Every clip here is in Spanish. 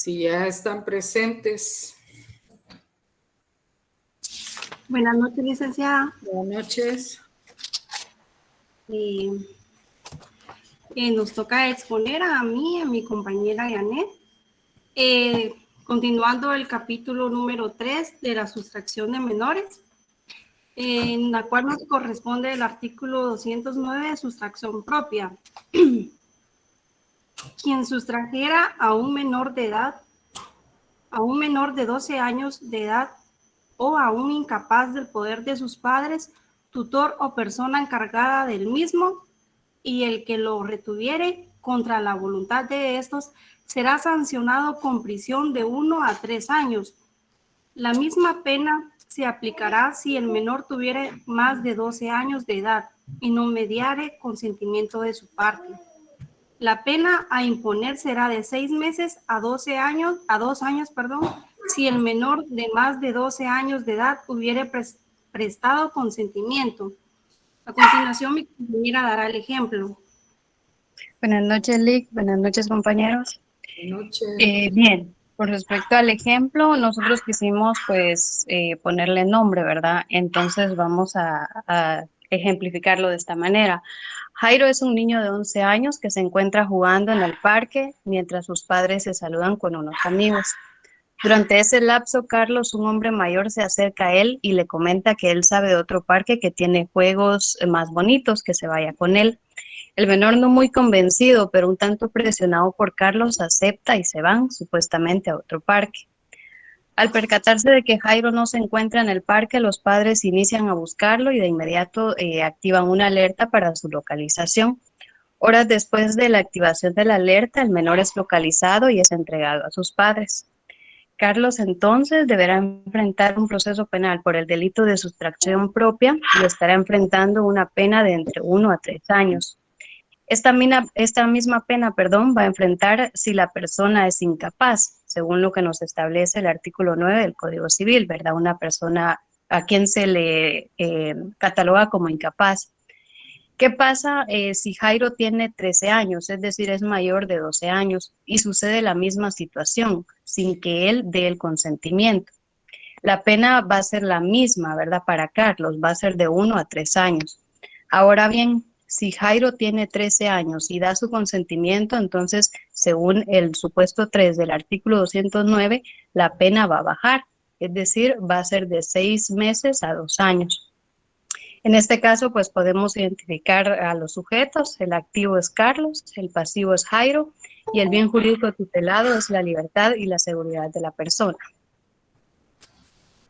Si ya están presentes. Buenas noches, licenciada. Buenas noches. Nos toca exponer a mí y a mi compañera Janet. Continuando el capítulo número 3 de la sustracción de menores, en la cual nos corresponde el artículo 209 de sustracción propia. Quien sustrajera a un menor de edad, a un menor de 12 años de edad o a un incapaz del poder de sus padres, tutor o persona encargada del mismo, y el que lo retuviere contra la voluntad de estos, será sancionado con prisión de 1 a 3 años. La misma pena se aplicará si el menor tuviere más de 12 años de edad y no mediare consentimiento de su parte. La pena a imponer será de 6 meses a 2 años, si el menor de más de 12 años de edad hubiere prestado consentimiento. A continuación, mi compañera dará el ejemplo. Buenas noches, Lick. Buenas noches, compañeros. Buenas noches. Bien, con respecto al ejemplo, nosotros quisimos, pues, ponerle nombre, ¿verdad? Entonces vamos a ejemplificarlo de esta manera. Jairo es un niño de 11 años que se encuentra jugando en el parque mientras sus padres se saludan con unos amigos. Durante ese lapso, Carlos, un hombre mayor, se acerca a él y le comenta que él sabe de otro parque que tiene juegos más bonitos, que se vaya con él. El menor, no muy convencido, pero un tanto presionado por Carlos, acepta y se van supuestamente a otro parque. Al percatarse de que Jairo no se encuentra en el parque, los padres inician a buscarlo y de inmediato activan una alerta para su localización. Horas después de la activación de la alerta, el menor es localizado y es entregado a sus padres. Carlos entonces deberá enfrentar un proceso penal por el delito de sustracción propia y estará enfrentando una pena de entre 1 a 3 años. Esta misma pena, va a enfrentar si la persona es incapaz, según lo que nos establece el artículo 9 del Código Civil, ¿verdad? Una persona a quien se le cataloga como incapaz. ¿Qué pasa si Jairo tiene 13 años, es decir, es mayor de 12 años y sucede la misma situación sin que él dé el consentimiento? La pena va a ser la misma, ¿verdad? Para Carlos, va a ser de 1 a 3 años. Ahora bien, si Jairo tiene 13 años y da su consentimiento, entonces, según el supuesto 3 del artículo 209, la pena va a bajar, es decir, va a ser de 6 meses a 2 años. En este caso, pues podemos identificar a los sujetos. El activo es Carlos, el pasivo es Jairo y el bien jurídico tutelado es la libertad y la seguridad de la persona.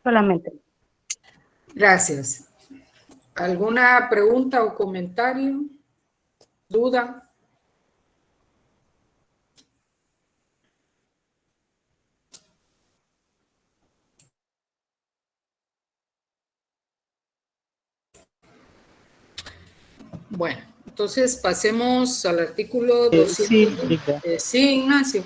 Solamente. Gracias. ¿Alguna pregunta o comentario? ¿Duda? Bueno, entonces pasemos al artículo 200. Sí, Ignacio.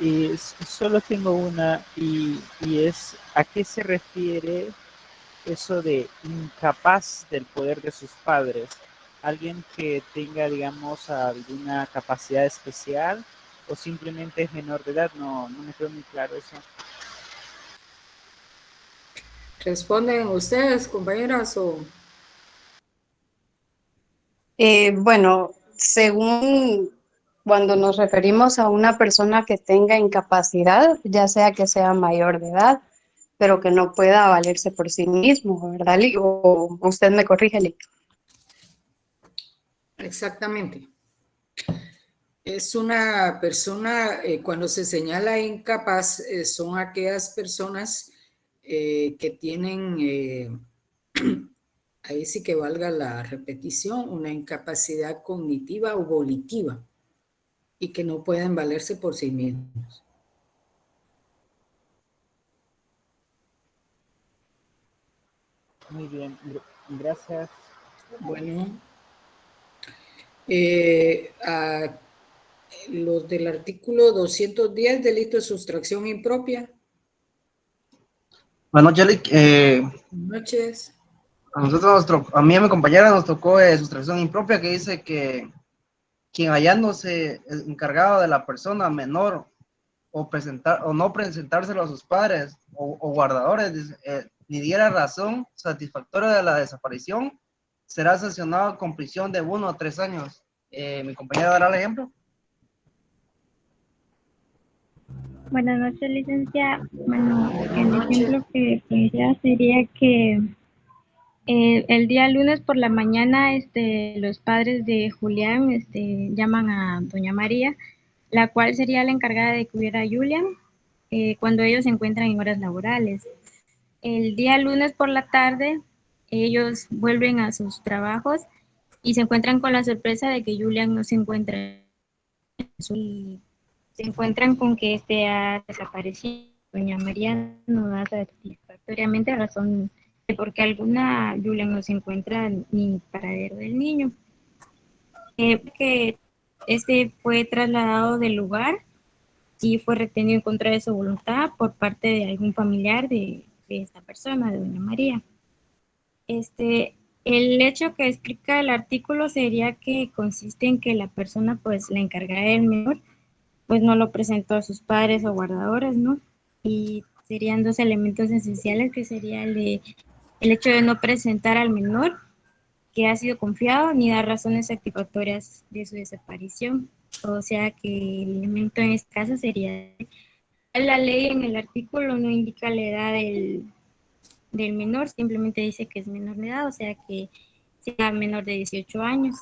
Y solo tengo una, y es, ¿a qué se refiere eso de incapaz del poder de sus padres? ¿Alguien que tenga, digamos, alguna capacidad especial o simplemente es menor de edad? No me quedó muy claro eso. ¿Responden ustedes, compañeras, o...? Bueno, según cuando nos referimos a una persona que tenga incapacidad, ya sea que sea mayor de edad, pero que no pueda valerse por sí mismo, ¿verdad, Lick? O usted me corrige, Lick. Exactamente. Es una persona, cuando se señala incapaz, son aquellas personas que tienen, ahí sí que valga la repetición, una incapacidad cognitiva o volitiva y que no pueden valerse por sí mismos. Muy bien, gracias. Bueno, los del artículo 210, delito de sustracción impropia. Buenas noches, Lick. Buenas noches. A mí y a mi compañera nos tocó sustracción impropia, que dice que quien hallándose encargado de la persona menor o no presentárselo a sus padres o guardadores, ni diera razón satisfactoria de la desaparición, será sancionado con prisión de 1 a 3 años. Mi compañera dará el ejemplo. Buenas noches, licenciada. Bueno, Buenas el noches. ejemplo que pondría sería que el día lunes por la mañana, los padres de Julián, llaman a doña María, la cual sería la encargada de cuidar a Julián cuando ellos se encuentran en horas laborales. El día lunes por la tarde, ellos vuelven a sus trabajos y se encuentran con la sorpresa de que Julián no se encuentra y se encuentran con que ha desaparecido. Doña María no da satisfactoriamente razón de por qué alguna Julián no se encuentra ni paradero del niño. Que fue trasladado del lugar y fue retenido en contra de su voluntad por parte de algún familiar de esta persona, de doña María. El hecho que explica el artículo sería que consiste en que la persona, pues la encargada del menor, pues no lo presentó a sus padres o guardadores, ¿no? Y serían dos elementos esenciales, que sería el hecho de no presentar al menor que ha sido confiado ni dar razones satisfactorias de su desaparición. O sea que el elemento en este caso sería la ley. En el artículo no indica la edad del menor, simplemente dice que es menor de edad, o sea que sea menor de 18 años.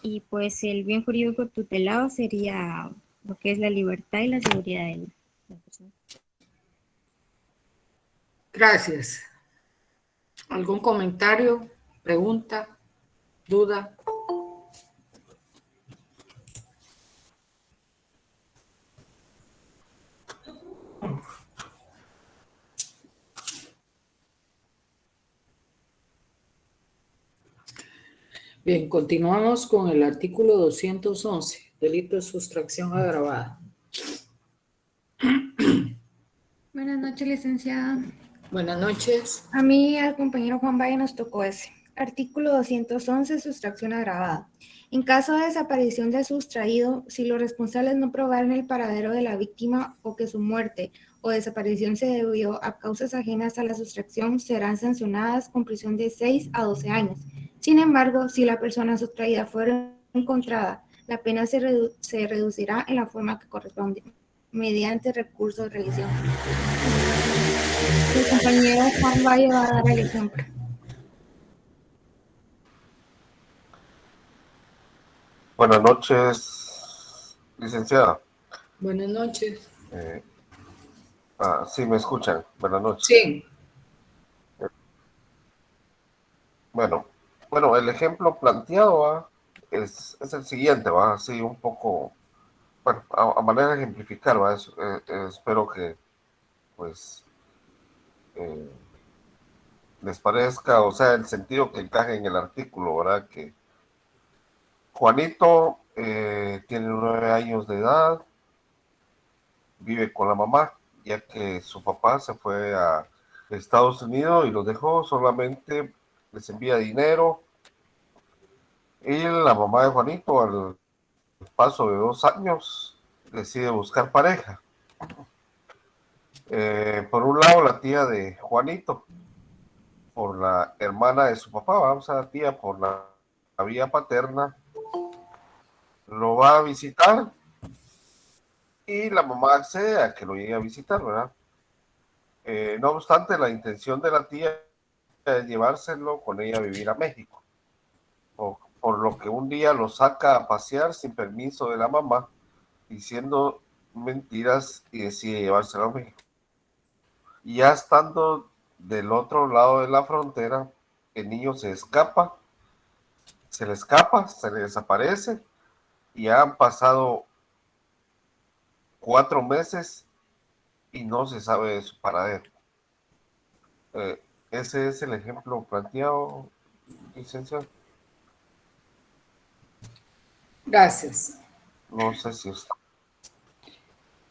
Y pues el bien jurídico tutelado sería lo que es la libertad y la seguridad de la persona. Gracias. ¿Algún comentario, pregunta, duda? Bien, continuamos con el artículo 211, delito de sustracción agravada. Buenas noches, licenciada. Buenas noches. A mí, al compañero Juan Valle, nos tocó ese. Artículo 211, sustracción agravada. En caso de desaparición del sustraído, si los responsables no probaron el paradero de la víctima o que su muerte o desaparición se debió a causas ajenas a la sustracción, serán sancionadas con prisión de 6 a 12 años. Sin embargo, si la persona sustraída fuera encontrada, la pena se reducirá en la forma que corresponde, mediante recurso de revisión. El compañero Juan Valle va a dar el ejemplo. Buenas noches, licenciada. Buenas noches. Sí, me escuchan. Buenas noches. Sí. Bueno, el ejemplo planteado es el siguiente, va así un poco, bueno, a manera de ejemplificar, va. Espero que, pues, les parezca, o sea, el sentido que encaje en el artículo, ¿verdad? Que Juanito tiene 9 años de edad, vive con la mamá, ya que su papá se fue a Estados Unidos y los dejó, solamente les envía dinero. Y la mamá de Juanito, al paso de 2 años, decide buscar pareja. Por un lado, la tía de Juanito, por la hermana de su papá, vamos a la tía por la vía paterna, lo va a visitar y la mamá accede a que lo llegue a visitar, ¿verdad? No obstante, la intención de la tía es llevárselo con ella a vivir a México, por lo que un día lo saca a pasear sin permiso de la mamá, diciendo mentiras, y decide llevárselo a México. Y ya estando del otro lado de la frontera, el niño se le escapa, se le desaparece, y ya han pasado 4 meses y no se sabe de su paradero. Ese es el ejemplo planteado, licenciado. Gracias. No sé si usted...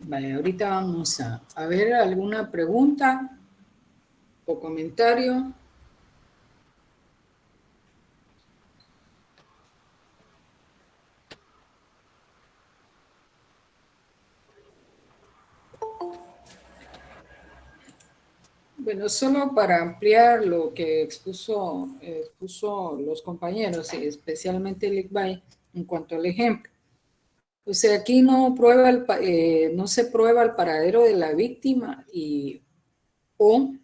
Vale, ahorita vamos a ver alguna pregunta o comentario. Bueno, solo para ampliar lo que expuso los compañeros, y especialmente el ICBAI, en cuanto al ejemplo. O sea, aquí no se prueba el paradero de la víctima o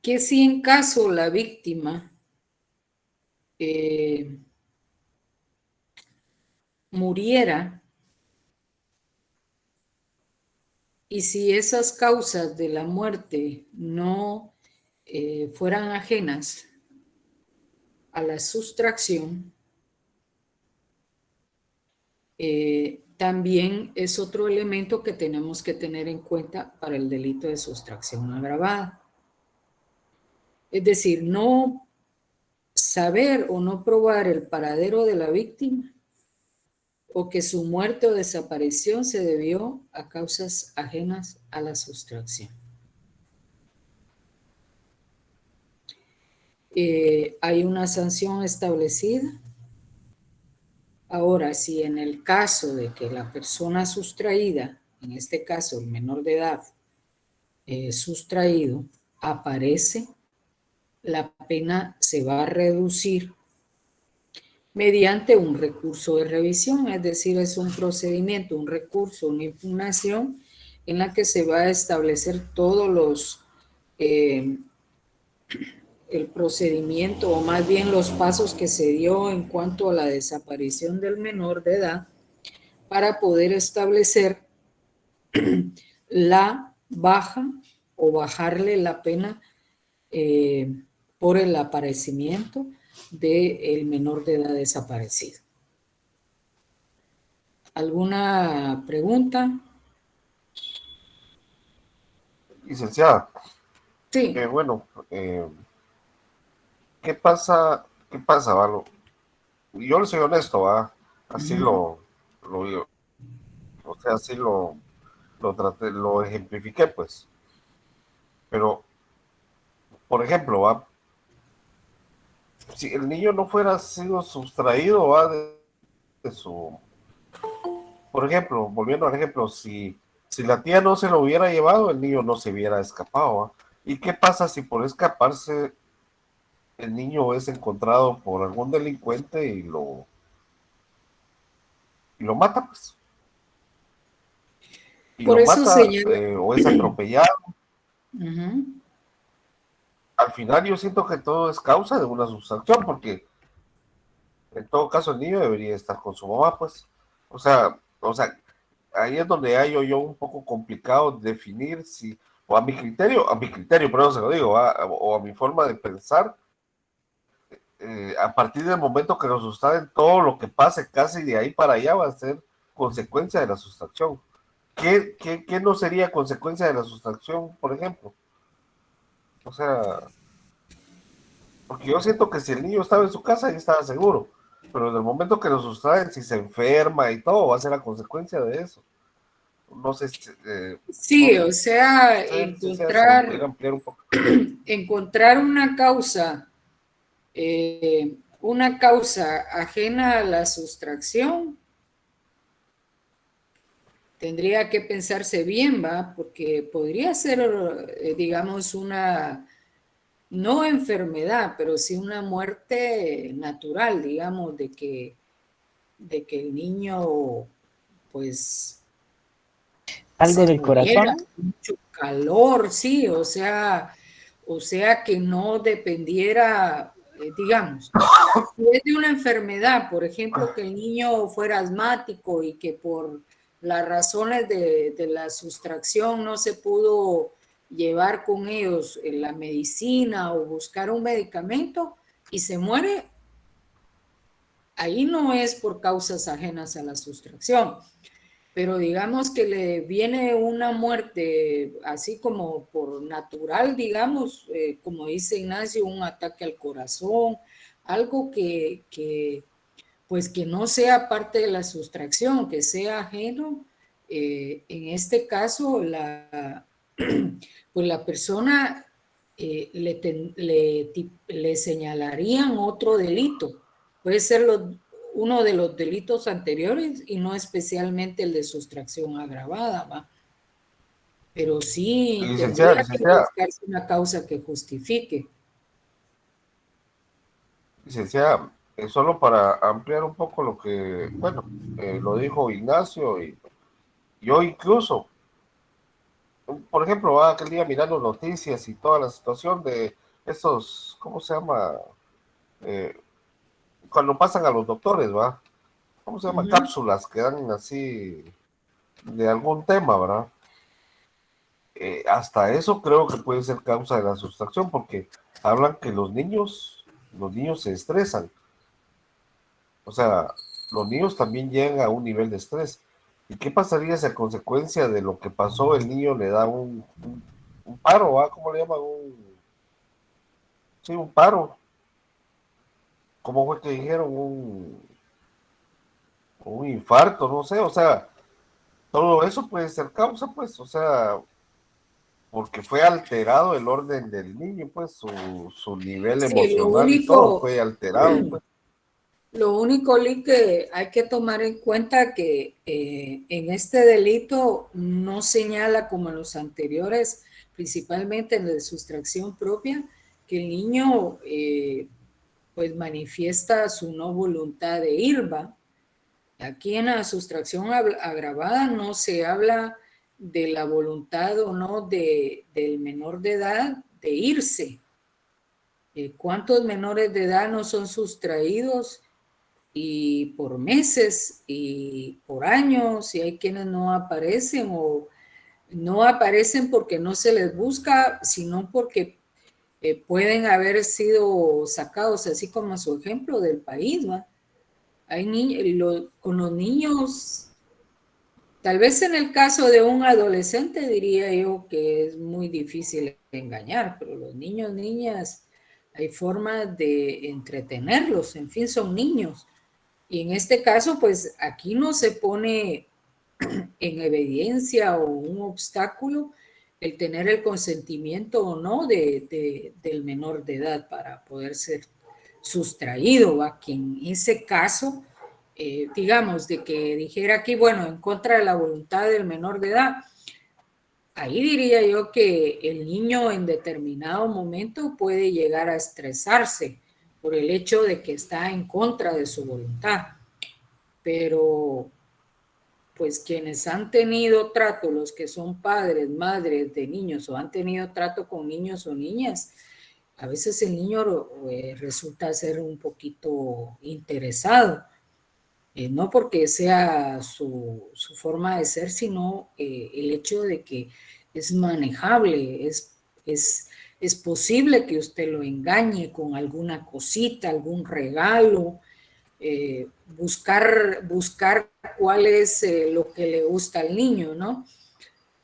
que si en caso la víctima muriera y si esas causas de la muerte no fueran ajenas a la sustracción, también es otro elemento que tenemos que tener en cuenta para el delito de sustracción agravada. Es decir, no saber o no probar el paradero de la víctima o que su muerte o desaparición se debió a causas ajenas a la sustracción. Hay una sanción establecida. Ahora, si en el caso de que la persona sustraída, en este caso el menor de edad sustraído, aparece, la pena se va a reducir mediante un recurso de revisión, es decir, es un procedimiento, un recurso, una impugnación en la que se va a establecer todos los, el procedimiento o más bien los pasos que se dio en cuanto a la desaparición del menor de edad para poder establecer la baja o bajarle la pena por el aparecimiento del menor de edad desaparecido. ¿Alguna pregunta? Licenciada, Sí. bueno, ¿qué pasa, Valo? Yo le soy honesto, ¿va? Así o sea, así lo traté, lo ejemplifiqué, pues. Pero, por ejemplo, ¿va? Si el niño no fuera sido sustraído, ¿va? De su... Por ejemplo, volviendo al ejemplo, si la tía no se lo hubiera llevado, el niño no se hubiera escapado, ¿va? ¿Y qué pasa si por escaparse el niño es encontrado por algún delincuente y lo mata, pues? Y Por lo eso mata o es atropellado. Al final yo siento que todo es causa de una sustracción, porque en todo caso el niño debería estar con su mamá, pues. O sea, ahí es donde hay yo un poco complicado definir si, o a mi criterio, pero no se lo digo, o a mi forma de pensar, a partir del momento que nos sustraen, todo lo que pase casi de ahí para allá va a ser consecuencia de la sustracción. ¿Qué no sería consecuencia de la sustracción, por ejemplo? O sea, porque yo siento que si el niño estaba en su casa, ahí estaba seguro. Pero en el momento que lo sustraen, si se enferma y todo, va a ser la consecuencia de eso. No sé si... sí, no sé, o sea, pudiera ampliar un poco. encontrar una causa ajena a la sustracción, tendría que pensarse bien, ¿va? Porque podría ser, digamos, una, no enfermedad, pero sí una muerte natural, digamos, de que el niño, pues, Algo se del muriera, corazón. mucho calor, sí, o sea que no dependiera, digamos, si es de una enfermedad, por ejemplo, que el niño fuera asmático y que por las razones de la sustracción no se pudo llevar con ellos la medicina o buscar un medicamento y se muere, ahí no es por causas ajenas a la sustracción. Pero digamos que le viene una muerte así como por natural, digamos, como dice Ignacio, un ataque al corazón, algo pues que no sea parte de la sustracción, que sea ajeno. En este caso, pues la persona le señalarían otro delito. Puede ser uno de los delitos anteriores y no especialmente el de sustracción agravada, ¿va? pero sí Licenciada, tendría que licenciada, buscarse una causa que justifique. licenciada, solo para ampliar un poco lo que, bueno, lo dijo Ignacio y yo incluso, por ejemplo, aquel día mirando noticias y toda la situación de esos, ¿cómo se llama? Eh, cuando pasan a los doctores, ¿va? ¿Cómo se llama? Ujú. Cápsulas que dan así de algún tema, ¿verdad? Hasta eso creo que puede ser causa de la sustracción, porque hablan que los niños se estresan. O sea, los niños también llegan a un nivel de estrés. ¿Y qué pasaría si a consecuencia de lo que pasó el niño le da un paro? ¿Ah? ¿Cómo le llaman? Sí, un paro. ¿Cómo fue que dijeron? Un infarto, no sé. O sea, todo eso puede ser causa, pues. O sea, porque fue alterado el orden del niño, pues su nivel Sí, emocional y todo fue alterado, pues. lo único, Lee, que hay que tomar en cuenta que en este delito no señala como en los anteriores, principalmente en la de sustracción propia, que el niño pues manifiesta su no voluntad de ir, ¿va? Aquí en la sustracción agravada no se habla de la voluntad o no del menor de edad de irse. ¿Cuántos menores de edad no son sustraídos y por meses y por años, y hay quienes no aparecen o no aparecen porque no se les busca, sino porque pueden haber sido sacados, así como su ejemplo del país, ¿va? Hay con los niños, tal vez en el caso de un adolescente diría yo que es muy difícil engañar, pero los niños, niñas, hay formas de entretenerlos, en fin, son niños. Y en este caso, pues aquí no se pone en evidencia o un obstáculo el tener el consentimiento o no del menor de edad para poder ser sustraído, a quien en ese caso, digamos, de que dijera aquí, bueno, en contra de la voluntad del menor de edad, ahí diría yo que el niño en determinado momento puede llegar a estresarse por el hecho de que está en contra de su voluntad. Pero pues quienes han tenido trato, los que son padres, madres de niños o han tenido trato con niños o niñas, a veces el niño resulta ser un poquito interesado, no porque sea su forma de ser, sino el hecho de que es manejable, es posible que usted lo engañe con alguna cosita, algún regalo, buscar cuál es lo que le gusta al niño, ¿no?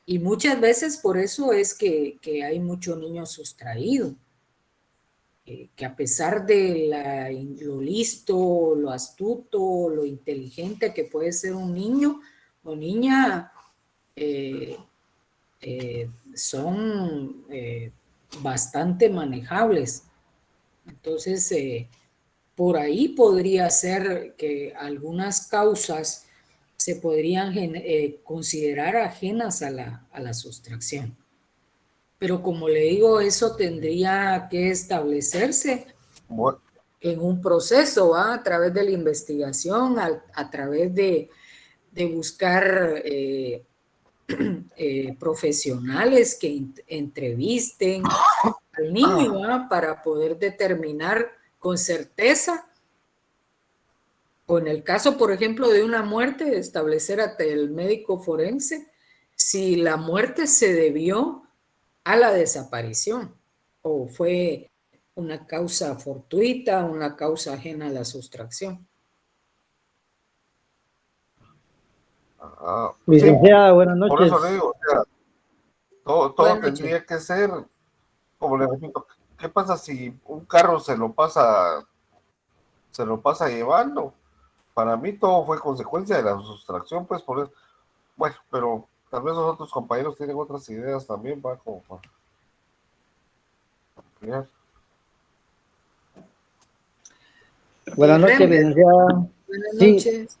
Y muchas veces por eso es que hay mucho niño sustraído, que a pesar de lo listo, lo astuto, lo inteligente que puede ser un niño o niña, son bastante manejables. Entonces, por ahí podría ser que algunas causas se podrían considerar ajenas a la sustracción. Pero como le digo, eso tendría que establecerse Bueno, en un proceso, ¿va? A través de la investigación, a través de buscar profesionales que entrevisten al niño, ¿va? Para poder determinar con certeza, o en el caso, por ejemplo, de una muerte, establecer ante el médico forense si la muerte se debió a la desaparición o fue una causa fortuita, una causa ajena a la sustracción. sí, Licenciada, buenas por noches. eso le digo, o sea, todo Buenas noches. tendría que ser, como le repito, ¿qué pasa si un carro se lo pasa llevando? Para mí todo fue consecuencia de la sustracción, pues por eso. Bueno, pero tal vez los otros compañeros tienen otras ideas también, va como para ampliar. Buenas noches, Rembert, licenciada. buenas Sí, noches.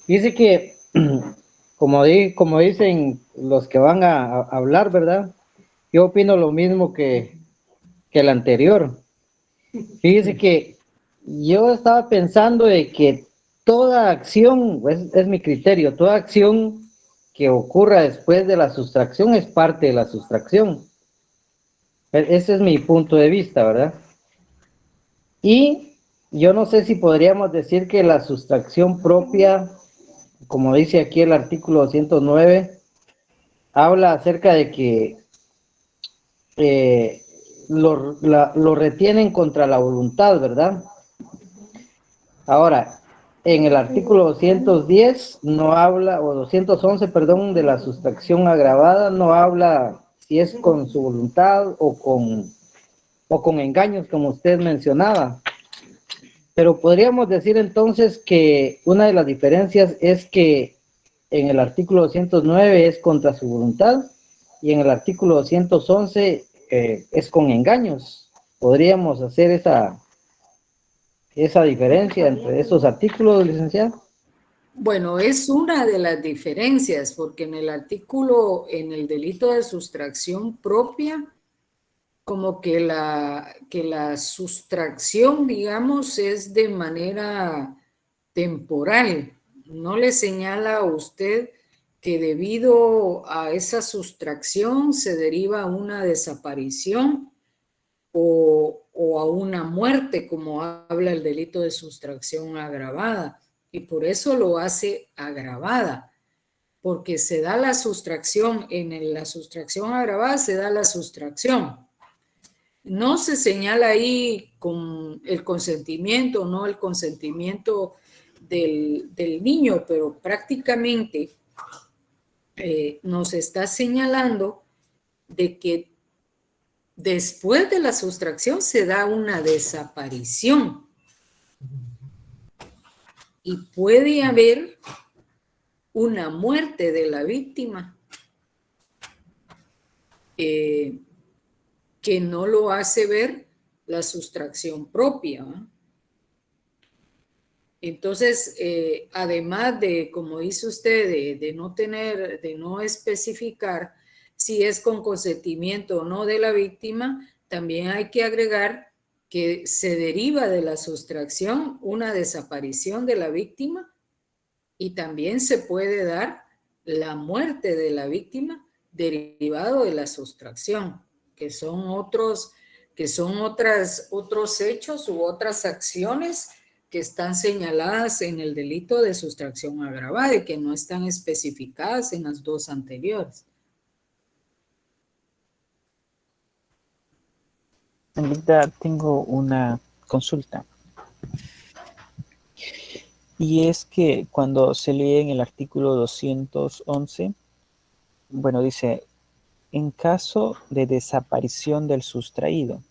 dice que como dicen los que van a hablar, ¿verdad? Yo opino lo mismo que el anterior. Fíjese que yo estaba pensando de que toda acción, es mi criterio, toda acción que ocurra después de la sustracción es parte de la sustracción. Ese es mi punto de vista, ¿verdad? Y yo no sé si podríamos decir que la sustracción propia, como dice aquí el artículo 209, habla acerca de que lo retienen contra la voluntad, ¿verdad? Ahora, en el artículo 210 no habla, o 211, perdón, de la sustracción agravada, no habla si es con su voluntad o con engaños, como usted mencionaba. Pero podríamos decir entonces que una de las diferencias es que en el artículo 209 es contra su voluntad y en el artículo 211 es con engaños. Podríamos hacer esa diferencia entre esos artículos, licenciado. Bueno, es una de las diferencias, porque en el artículo, en el delito de sustracción propia, como que la sustracción, digamos, es de manera temporal. No le señala a usted que debido a esa sustracción se deriva una desaparición o a una muerte, como habla el delito de sustracción agravada. Y por eso lo hace agravada, porque se da la sustracción, en la sustracción agravada se da la sustracción. No se señala ahí con el consentimiento, no el consentimiento del niño, pero prácticamente nos está señalando de que después de la sustracción se da una desaparición y puede haber una muerte de la víctima que no lo hace ver la sustracción propia, ¿no? Entonces, además de, como dice usted, de no especificar si es con consentimiento o no de la víctima, también hay que agregar que se deriva de la sustracción una desaparición de la víctima y también se puede dar la muerte de la víctima derivado de la sustracción, que son otros hechos u otras acciones que están señaladas en el delito de sustracción agravada y que no están especificadas en las dos anteriores. Anita, tengo una consulta. Y es que cuando se lee en el artículo 211, bueno, dice, en caso de desaparición del sustraído.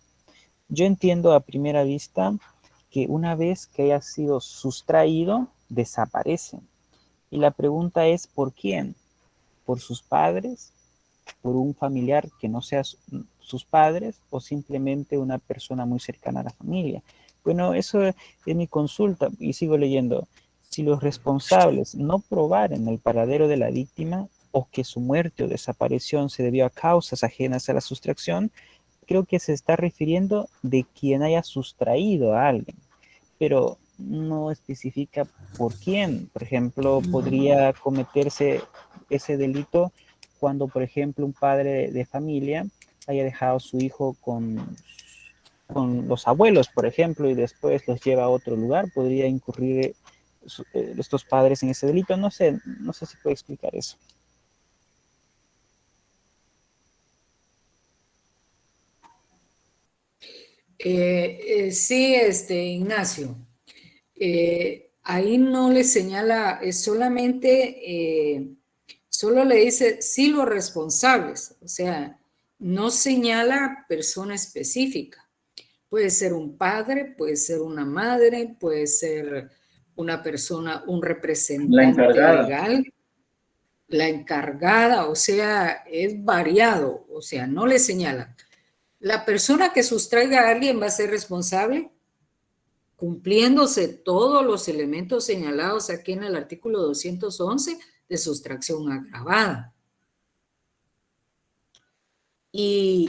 Yo entiendo a primera vista que una vez que haya sido sustraído, desaparece. Y la pregunta es, ¿por quién? ¿Por sus padres? ¿Por un familiar que no sea sus padres? ¿O simplemente una persona muy cercana a la familia? Bueno, eso es mi consulta y sigo leyendo. Si los responsables no probaren el paradero de la víctima o que su muerte o desaparición se debió a causas ajenas a la sustracción, creo que se está refiriendo de quien haya sustraído a alguien, pero no especifica por quién. Por ejemplo, podría cometerse ese delito cuando, por ejemplo, un padre de familia haya dejado a su hijo con los abuelos, por ejemplo, y después los lleva a otro lugar. Podría incurrir estos padres en ese delito. No sé si puede explicar eso. Sí, Ignacio. Ahí no le señala, solamente, solo le dice sí los responsables, o sea, no señala persona específica. Puede ser un padre, puede ser una madre, puede ser una persona, un representante legal, la encargada, o sea, es variado, o sea, no le señala. La persona que sustraiga a alguien va a ser responsable cumpliéndose todos los elementos señalados aquí en el artículo 211 de sustracción agravada. Y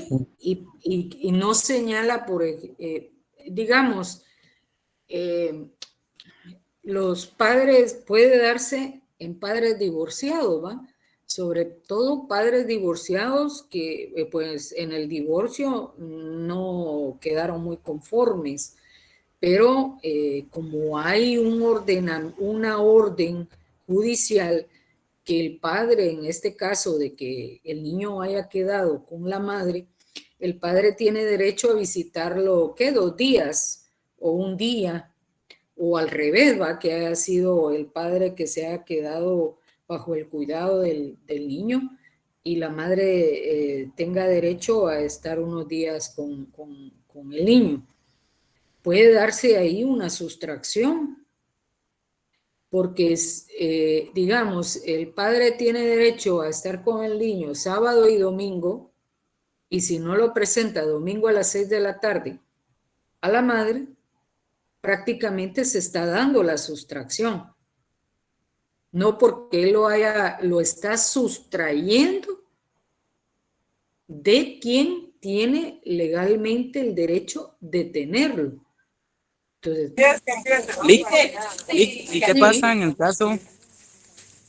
no señala, digamos, los padres, puede darse en padres divorciados, ¿va? Sobre todo padres divorciados que pues en el divorcio no quedaron muy conformes, pero como hay una orden judicial que el padre, en este caso de que el niño haya quedado con la madre, el padre tiene derecho a visitarlo, ¿qué? 2 días o 1 día, o al revés, ¿va? Que haya sido el padre que se haya quedado bajo el cuidado del niño y la madre tenga derecho a estar unos días con el niño. Puede darse ahí una sustracción, porque digamos, el padre tiene derecho a estar con el niño sábado y domingo, y si no lo presenta domingo a las 6 de la tarde a la madre, prácticamente se está dando la sustracción. No porque él lo está sustrayendo de quien tiene legalmente el derecho de tenerlo. Entonces, ¿Y qué pasa en el caso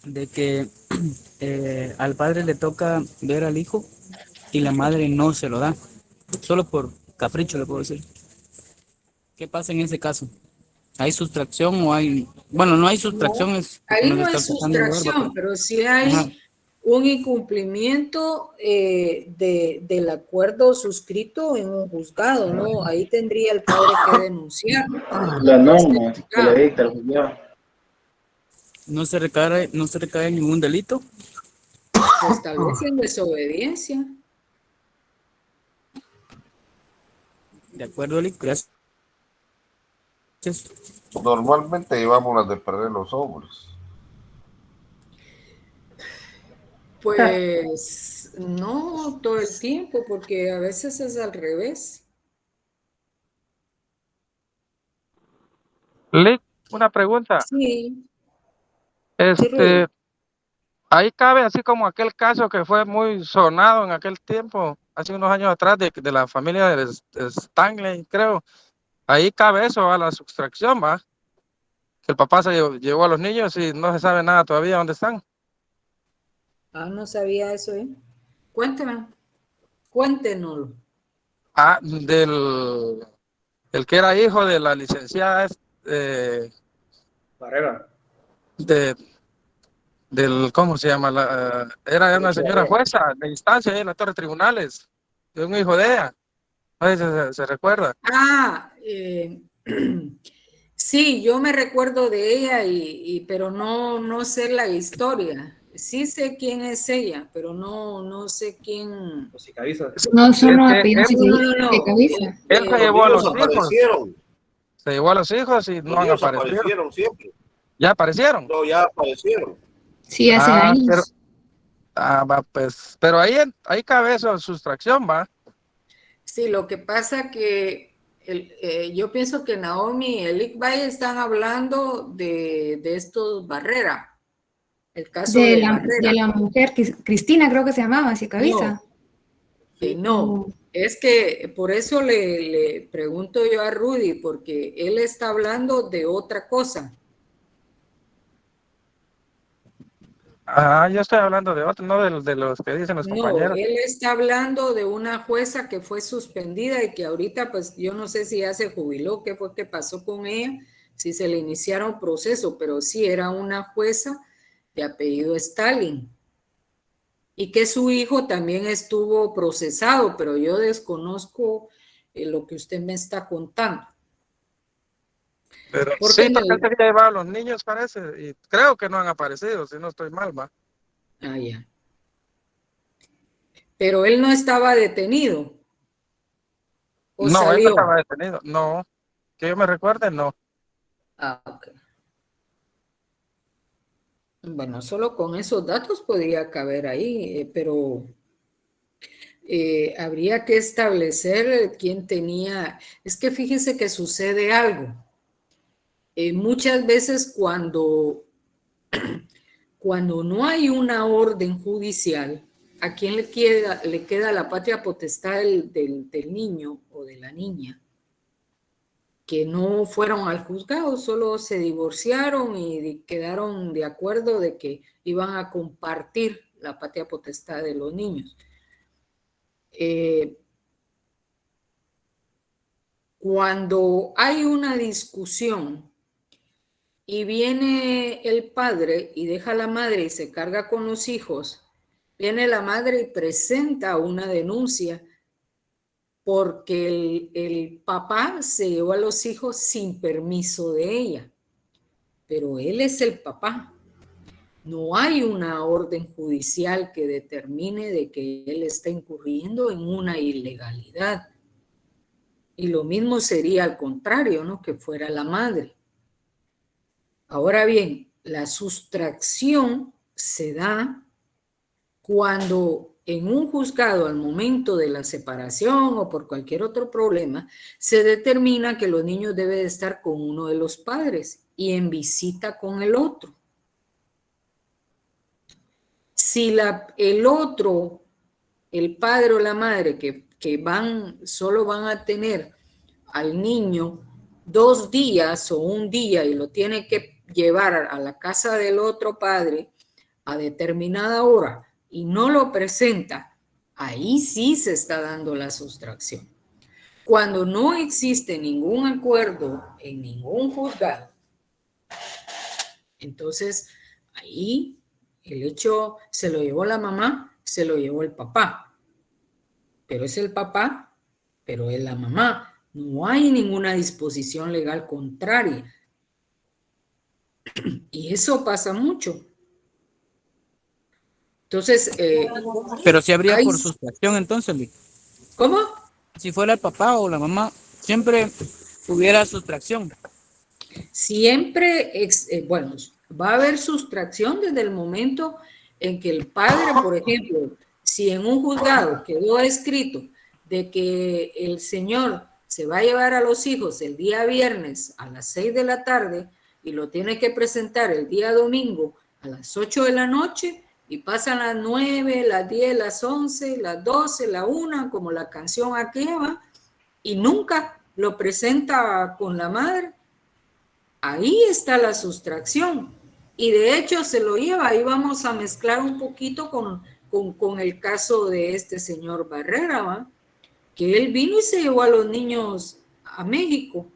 de que al padre le toca ver al hijo y la madre no se lo da? Solo por capricho, le puedo decir. ¿Qué pasa en ese caso? ¿Hay sustracción o hay...? Bueno, no hay sustracción, es porque ahí nos no está es tratando de ver, sustracción, pero sí Ajá. hay un incumplimiento del acuerdo suscrito en un juzgado, ¿no? Ahí tendría el padre que denunciar. La norma que le dicta el juzgado. ¿No se recae en ningún delito? Pues tal vez en desobediencia. De acuerdo, Eli, gracias. Normalmente llevamos las de perder los hombres. Pues no todo el tiempo, porque a veces es al revés. Lick, una pregunta. Sí, sí, Rudy. Ahí cabe así como aquel caso que fue muy sonado en aquel tiempo, hace unos años atrás, de la familia de Stanley, creo. Ahí cabe eso, a la sustracción, ¿va? Que el papá se llevó a los niños y no se sabe nada todavía dónde están. Ah, no sabía eso, ¿eh? Cuénteme, cuéntenoslo. Ah, el que era hijo de la licenciada Barrera. ¿cómo se llama? Era una señora jueza de instancia ahí en la Torre de Tribunales, de un hijo de ella. No sé si se recuerda. Ah, sí, yo me recuerdo de ella, pero no sé la historia. Sí sé quién es ella, pero no sé quién. Los Cabeza. No son los apellidos No. de cabeza. Él se llevó a los hijos. Aparecieron. Se llevó a los hijos y no han Los aparecido. aparecieron siempre. ¿Ya aparecieron? No, ya aparecieron. Sí, hace años. Pues, pero ahí cabe eso, sustracción, ¿va? Sí, lo que pasa que yo pienso que Naomi y el Valle están hablando de estos Barrera. El caso de Barrera. De la mujer, Cristina creo que se llamaba, si cabeza. No, es que por eso le pregunto yo a Rudy, porque él está hablando de otra cosa. Yo estoy hablando de otro, no de los que dicen los compañeros. Él está hablando de una jueza que fue suspendida y que ahorita, pues yo no sé si ya se jubiló, qué fue que pasó con ella, si se le iniciaron proceso, pero sí era una jueza de apellido Stalin. Y que su hijo también estuvo procesado, pero yo desconozco lo que usted me está contando. Pero sí, porque él se llevaba a los niños, parece, y creo que no han aparecido, si no estoy mal, ¿va? Ah, ya. Pero él no estaba detenido. ¿O no, salió? Él no estaba detenido, no. Que yo me recuerde, no. Ah, ok. Bueno, solo con esos datos podría caber ahí, pero habría que establecer quién tenía. Es que fíjese que sucede algo. Muchas veces cuando cuando no hay una orden judicial, ¿a quién le queda la patria potestad del niño o de la niña? Que no fueron al juzgado, solo se divorciaron y quedaron de acuerdo de que iban a compartir la patria potestad de los niños. Cuando hay una discusión y viene el padre y deja a la madre y se carga con los hijos, viene la madre y presenta una denuncia porque el papá se llevó a los hijos sin permiso de ella, pero él es el papá. No hay una orden judicial que determine de que él está incurriendo en una ilegalidad. Y lo mismo sería al contrario, ¿no? Que fuera la madre. Ahora bien, la sustracción se da cuando en un juzgado al momento de la separación o por cualquier otro problema se determina que los niños deben de estar con uno de los padres y en visita con el otro. Si el otro, el padre o la madre que solo van a tener al niño 2 días o 1 día y lo tiene que llevar a la casa del otro padre a determinada hora y no lo presenta, ahí sí se está dando la sustracción. Cuando no existe ningún acuerdo en ningún juzgado, entonces ahí el hecho se lo llevó la mamá, se lo llevó el papá, pero es el papá, pero es la mamá. No hay ninguna disposición legal contraria. Y eso pasa mucho. Entonces, pero si habría por sustracción entonces, Luis. ¿Cómo? Si fuera el papá o la mamá, siempre hubiera sustracción. Siempre, bueno, va a haber sustracción desde el momento en que el padre, por ejemplo, si en un juzgado quedó escrito de que el señor se va a llevar a los hijos el día viernes a las 6 de la tarde y lo tiene que presentar el día domingo a las 8 de la noche y pasan las 9, las 10, las 11, las 12, la 1, como la canción aquella, y nunca lo presenta con la madre, ahí está la sustracción. Y de hecho se lo lleva, ahí vamos a mezclar un poquito con el caso de este señor Barrera, ¿va? Que él vino y se llevó a los niños a México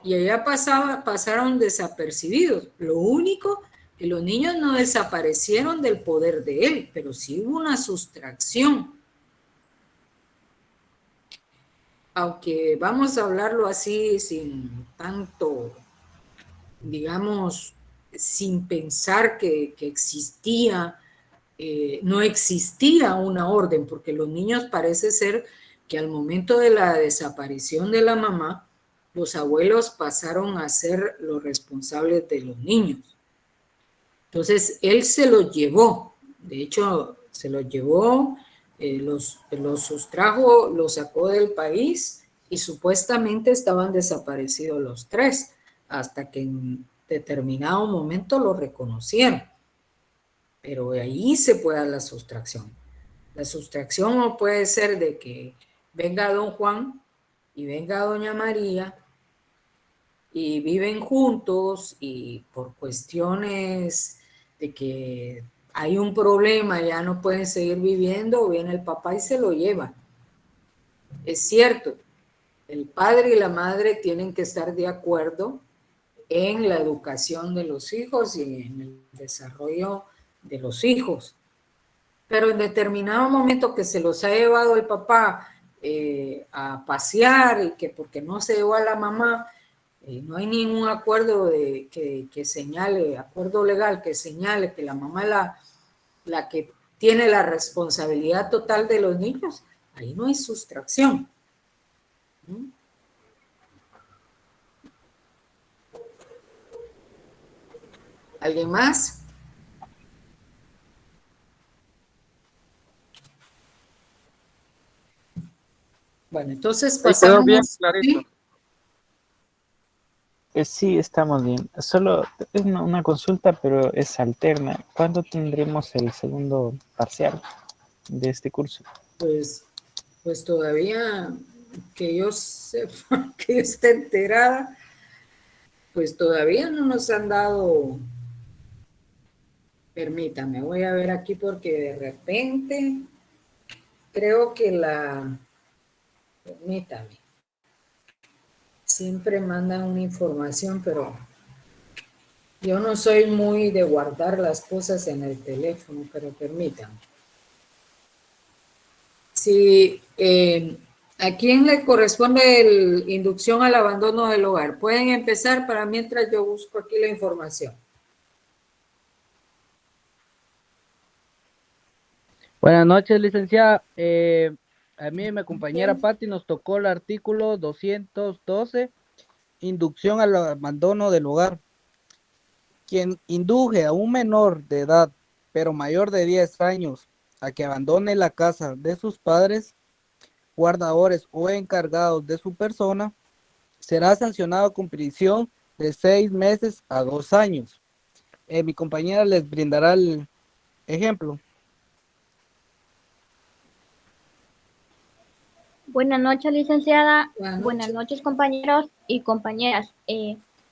y allá pasaron desapercibidos. Lo único que los niños no desaparecieron del poder de él, pero sí hubo una sustracción. Aunque vamos a hablarlo así sin tanto, digamos, sin pensar que existía, no existía una orden, porque los niños parece ser que al momento de la desaparición de la mamá, los abuelos pasaron a ser los responsables de los niños. Entonces, él se los llevó, de hecho, se los llevó, los sustrajo, los sacó del país y supuestamente estaban desaparecidos los 3, hasta que en determinado momento lo reconocieron. Pero ahí se puede dar la sustracción. La sustracción no puede ser de que venga don Juan y venga doña María y viven juntos y por cuestiones de que hay un problema, ya no pueden seguir viviendo, viene el papá y se lo lleva. Es cierto, el padre y la madre tienen que estar de acuerdo en la educación de los hijos y en el desarrollo de los hijos. Pero en determinado momento que se los ha llevado el papá a pasear y que porque no se llevó a la mamá, no hay ningún acuerdo que señale, acuerdo legal que señale que la mamá es la que tiene la responsabilidad total de los niños, ahí no hay sustracción. ¿Alguien más? Bueno, entonces pasamos. Quedó bien clarito. Sí, estamos bien. Solo es una consulta, pero es alterna. ¿Cuándo tendremos el segundo parcial de este curso? Pues todavía que yo sepa, que yo esté enterada, pues todavía no nos han dado. Permítame, voy a ver aquí porque de repente creo que permítame, siempre mandan una información, pero yo no soy muy de guardar las cosas en el teléfono, pero permítame. Si ¿a quién le corresponde la inducción al abandono del hogar? Pueden empezar para mientras yo busco aquí la información. Buenas noches, licenciada. A mí y mi compañera Patti nos tocó el artículo 212, inducción al abandono del hogar. Quien induje a un menor de edad, pero mayor de 10 años, a que abandone la casa de sus padres, guardadores o encargados de su persona, será sancionado con prisión de 6 meses a 2 años. Mi compañera les brindará el ejemplo. Buenas noches, licenciada. Buenas noches, compañeros y compañeras.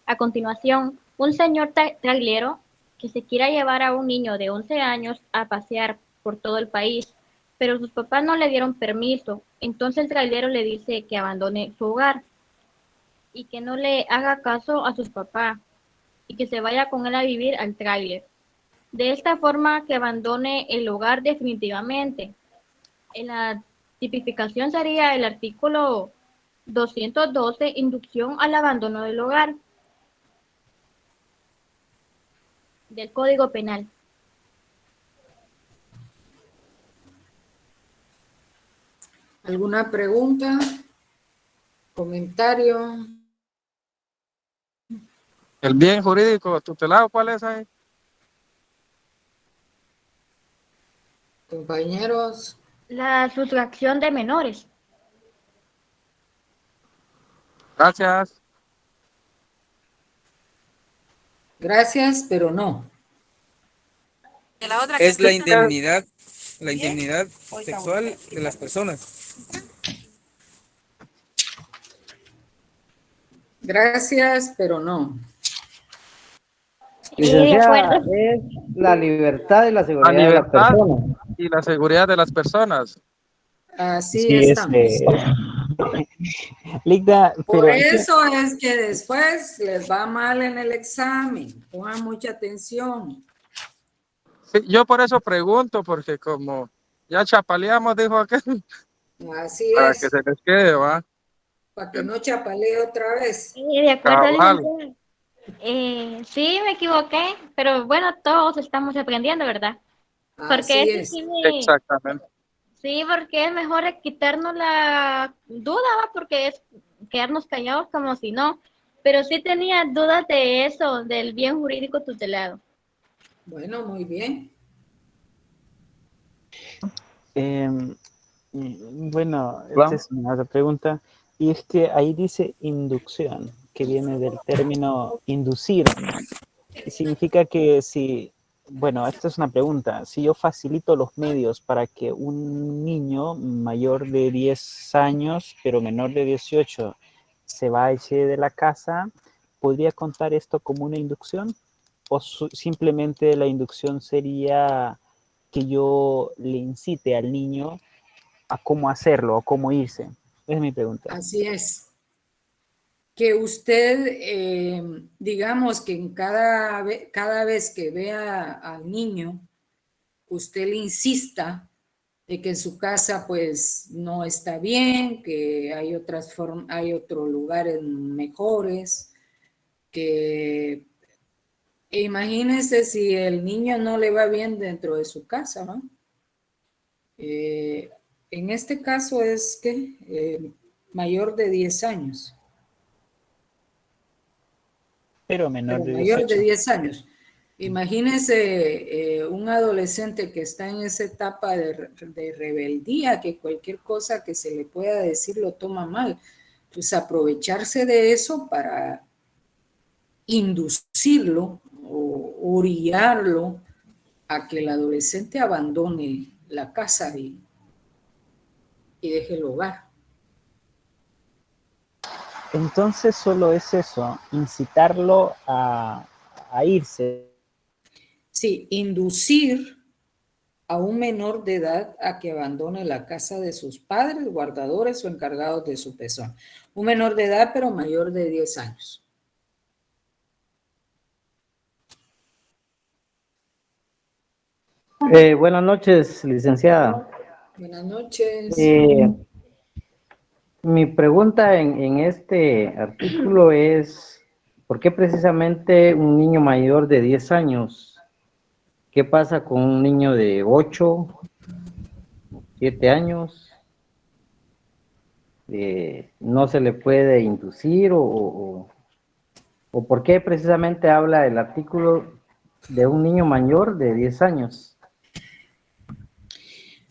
A continuación, un señor trailero que se quiera llevar a un niño de 11 años a pasear por todo el país, pero sus papás no le dieron permiso. Entonces el trailero le dice que abandone su hogar y que no le haga caso a sus papás y que se vaya con él a vivir al tráiler. De esta forma que abandone el hogar definitivamente. En la tipificación sería el artículo 212, inducción al abandono del hogar, del Código Penal. ¿Alguna pregunta? ¿Comentario? El bien jurídico tutelado, ¿cuál es ahí? Compañeros. La sustracción de menores. Gracias. Gracias, pero no. Es la indemnidad sexual de las personas. Gracias, pero no. Licenciada, es la libertad y la La seguridad de la libertad persona. y la seguridad de las personas. Así Sí, estamos. Ligda, Por pero eso es que después les va mal en el examen. Pongan mucha atención. Sí, yo por eso pregunto, porque como ya chapaleamos, dijo aquel, Así para que es. se les quede, ¿va? Para que no chapalee otra vez. De acuerdo, Cabal. licenciada. Sí, me equivoqué, pero bueno, todos estamos aprendiendo, ¿verdad? Porque Así eso es. Exactamente. sí, porque es mejor quitarnos la duda, ¿va? Porque es quedarnos callados como si no. Pero sí tenía dudas de eso, del bien jurídico tutelado. Bueno, muy bien. bueno, esta es una otra pregunta. Y es que ahí dice inducción, que viene del término inducir. Significa que si, bueno, esta es una pregunta, si yo facilito los medios para que un niño mayor de 10 años, pero menor de 18, se vaya de la casa, ¿podría contar esto como una inducción? ¿O simplemente la inducción sería que yo le incite al niño a cómo hacerlo o cómo irse? Esa es mi pregunta. Así es. Que usted, digamos que en cada vez que vea al niño, usted le insista de que en su casa pues no está bien, que hay hay otros lugares mejores, que imagínense si el niño no le va bien dentro de su casa, ¿no? En este caso es que mayor de 10 años. Pero menor de mayor 18. de 10 años. Imagínense un adolescente que está en esa etapa de rebeldía, que cualquier cosa que se le pueda decir lo toma mal. Pues aprovecharse de eso para inducirlo o orillarlo a que el adolescente abandone la casa y deje el hogar. Entonces solo es eso, incitarlo a irse. Sí, inducir a un menor de edad a que abandone la casa de sus padres, guardadores o encargados de su persona. Un menor de edad, pero mayor de 10 años. Buenas noches, licenciada. Buenas noches. Mi pregunta en este artículo es, ¿por qué precisamente un niño mayor de 10 años? ¿Qué pasa con un niño de 8, 7 años? ¿No se le puede inducir o por qué precisamente habla el artículo de un niño mayor de 10 años?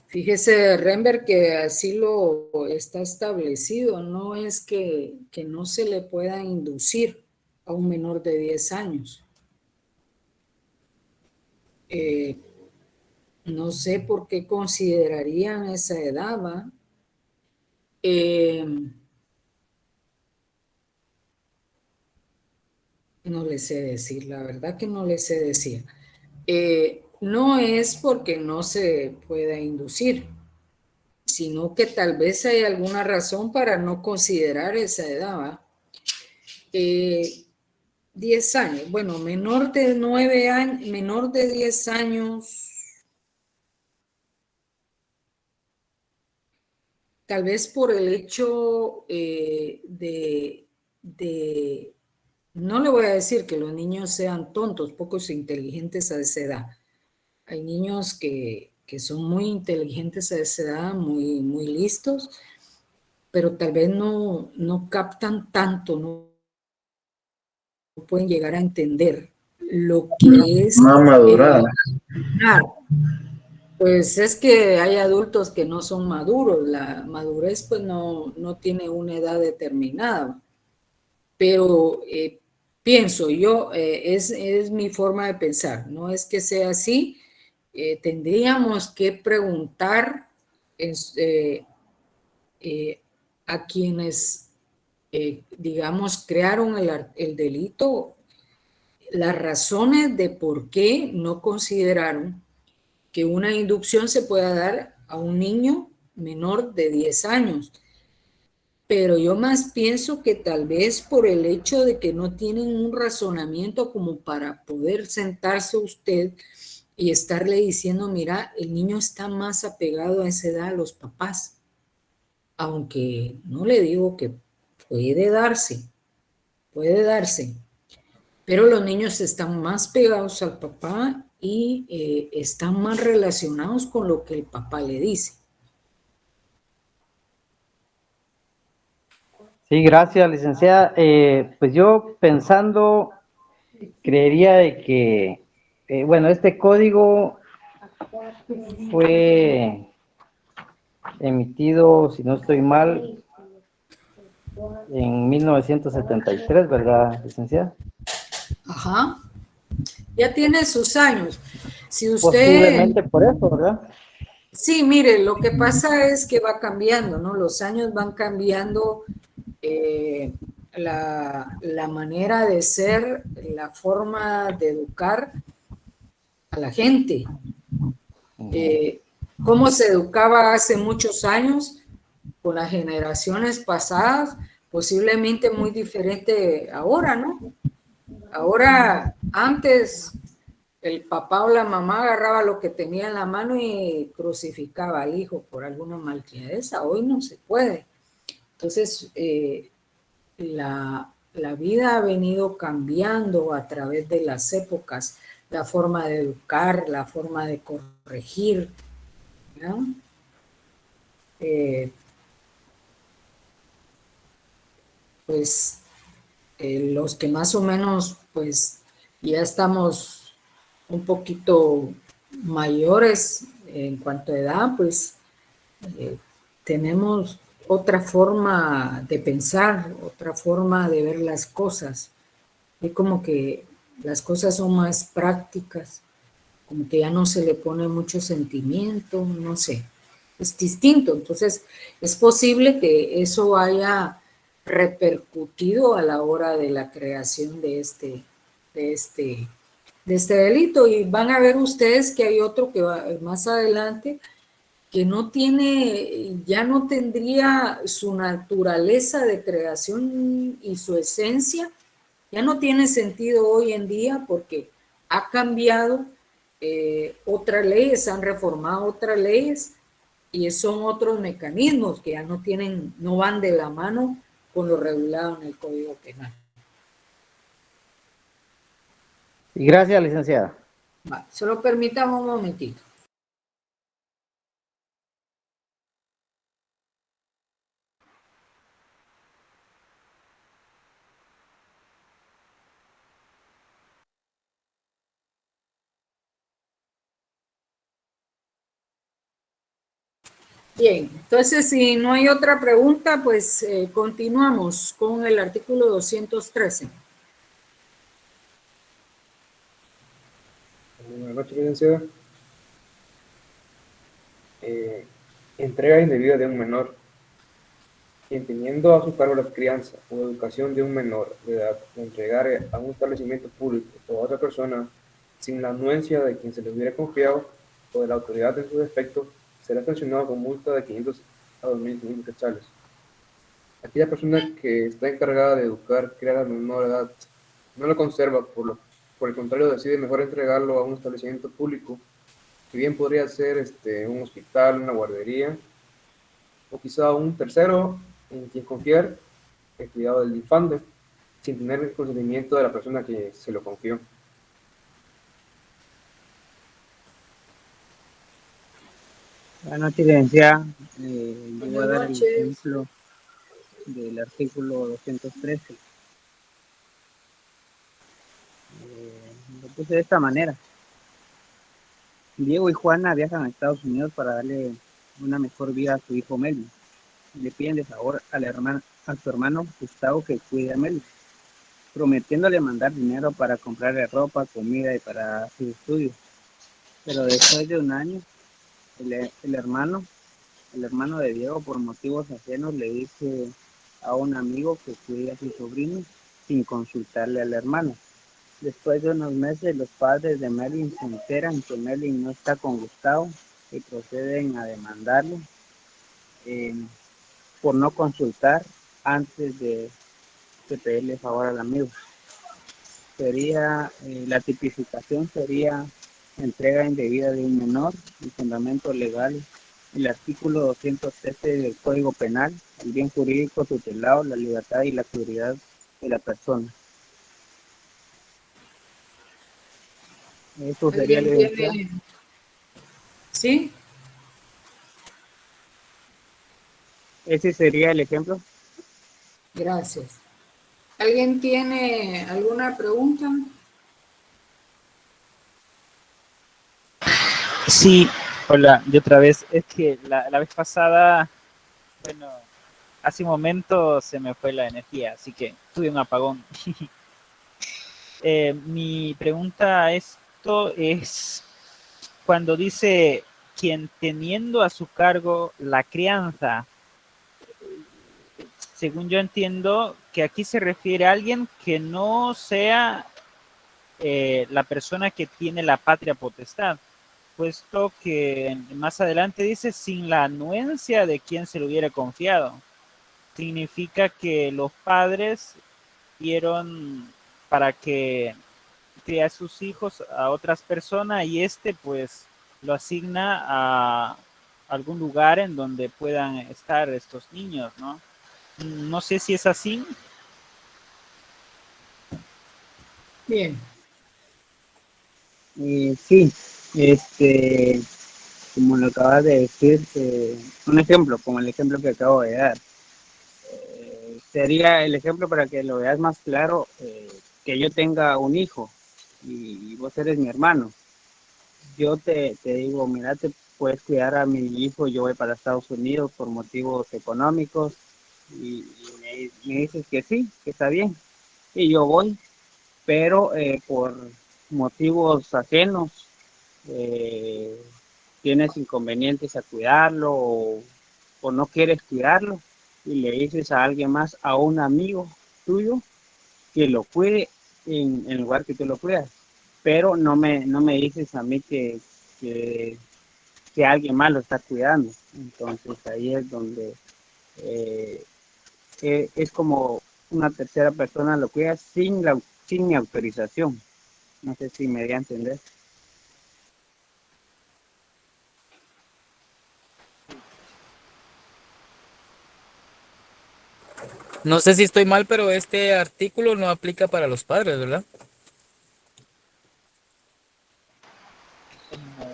Fíjese, Renber, que así lo está establecido, no es que no se le pueda inducir a un menor de 10 años. No sé por qué considerarían esa edad, ¿va? No le sé decir, la verdad que no le sé decir. No es porque no se pueda inducir, sino que tal vez hay alguna razón para no considerar esa edad, ¿va? 10 años, bueno, menor de 9 años, menor de 10 años, tal vez por el hecho no le voy a decir que los niños sean tontos, pocos inteligentes a esa edad. Hay niños que son muy inteligentes a esa edad, muy, muy listos, pero tal vez no captan tanto, no pueden llegar a entender lo que es madurada. Pues es que hay adultos que no son maduros, la madurez pues no tiene una edad determinada, pero pienso yo, es mi forma de pensar, no es que sea así, tendríamos que preguntar a quienes, digamos, crearon el delito, las razones de por qué no consideraron que una inducción se pueda dar a un niño menor de 10 años. Pero yo más pienso que tal vez por el hecho de que no tienen un razonamiento como para poder sentarse usted y estarle diciendo, mira, el niño está más apegado a esa edad a los papás. Aunque no le digo que puede darse, pero los niños están más pegados al papá y están más relacionados con lo que el papá le dice. Sí, gracias, licenciada. Pues yo pensando, creería de que, bueno, este código fue emitido, si no estoy mal, en 1973, ¿verdad, licenciada? Ajá. Ya tiene sus años. Si usted... Posiblemente por eso, ¿verdad? Sí, mire, lo que pasa es que va cambiando, ¿no? Los años van cambiando la manera de ser, la forma de educar a la gente. Cómo se educaba hace muchos años con las generaciones pasadas, posiblemente muy diferente ahora, ¿no? Ahora, antes el papá o la mamá agarraba lo que tenía en la mano y crucificaba al hijo por alguna malcriadeza. Hoy no se puede. Entonces, la vida ha venido cambiando a través de las épocas, la forma de educar, la forma de corregir, ¿no? Pues los que más o menos pues ya estamos un poquito mayores en cuanto a edad, pues tenemos otra forma de pensar, otra forma de ver las cosas. Es como que las cosas son más prácticas, como que ya no se le pone mucho sentimiento, no sé, es distinto. Entonces, es posible que eso haya repercutido a la hora de la creación de este, de este delito. Y van a ver ustedes que hay otro que va más adelante que no tiene, ya no tendría su naturaleza de creación y su esencia, ya no tiene sentido hoy en día porque ha cambiado otras leyes, han reformado otras leyes y son otros mecanismos que ya no tienen, no van de la mano con lo regulado en el Código Penal. Y gracias, licenciada. Va, solo permítame un momentito. Bien, entonces si no hay otra pregunta, pues continuamos con el artículo 213. Buenas noches, licenciada. Entrega indebida de un menor. Quien teniendo a su cargo la crianza o educación de un menor de edad, lo entregare a un establecimiento público o a otra persona sin la anuencia de quien se le hubiera confiado o de la autoridad en su defecto, será sancionado con multa de 500 a 2.500 quetzales. Aquella persona que está encargada de educar, criar a menor edad, no lo conserva, por el contrario decide mejor entregarlo a un establecimiento público, que bien podría ser un hospital, una guardería, o quizá un tercero en quien confiar el cuidado del infante, sin tener el consentimiento de la persona que se lo confió. Buenas noches, licenciada. Yo voy a Buenas dar el noches. ejemplo del artículo 213. Lo puse de esta manera. Diego y Juana viajan a Estados Unidos para darle una mejor vida a su hijo Melvin. Le piden de favor a su hermano Gustavo que cuide a Melvin, prometiéndole mandar dinero para comprarle ropa, comida y para sus estudios. Pero después de un año, el hermano de Diego, por motivos ajenos, le dice a un amigo que cuide a su sobrino sin consultarle al hermano. Después de unos meses, los padres de Melvin se enteran que Melvin no está con Gustavo y proceden a demandarlo por no consultar antes de pedirle favor al amigo. La tipificación sería entrega indebida de un menor, el fundamento legal, el artículo 213 del Código Penal, el bien jurídico tutelado, la libertad y la seguridad de la persona. Eso sería la evidencia. ¿Sí? Ese sería el ejemplo. Gracias. ¿Alguien tiene alguna pregunta? Sí, hola, de otra vez. Es que la vez pasada, bueno, hace un momento se me fue la energía, así que tuve un apagón. Mi pregunta a esto es, cuando dice quien teniendo a su cargo la crianza, según yo entiendo que aquí se refiere a alguien que no sea la persona que tiene la patria potestad, puesto que más adelante dice sin la anuencia de quien se lo hubiera confiado. Significa que los padres dieron para que cría a sus hijos a otras personas y pues lo asigna a algún lugar en donde puedan estar estos niños, ¿no? No sé si es así. Bien. Sí, como lo acabas de decir, un ejemplo, como el ejemplo que acabo de dar. Sería el ejemplo para que lo veas más claro, que yo tenga un hijo y vos eres mi hermano. Yo te digo, mira, te puedes cuidar a mi hijo, yo voy para Estados Unidos por motivos económicos y me dices que sí, que está bien. Y yo voy pero por motivos ajenos tienes inconvenientes a cuidarlo o no quieres cuidarlo y le dices a alguien más, a un amigo tuyo, que lo cuide en lugar que tú lo cuidas, pero no me dices a mí que, que alguien más lo está cuidando. Entonces ahí es donde eh, es como una tercera persona lo cuida sin mi autorización. No sé si me di a entender. No sé si estoy mal, pero este artículo no aplica para los padres, ¿verdad?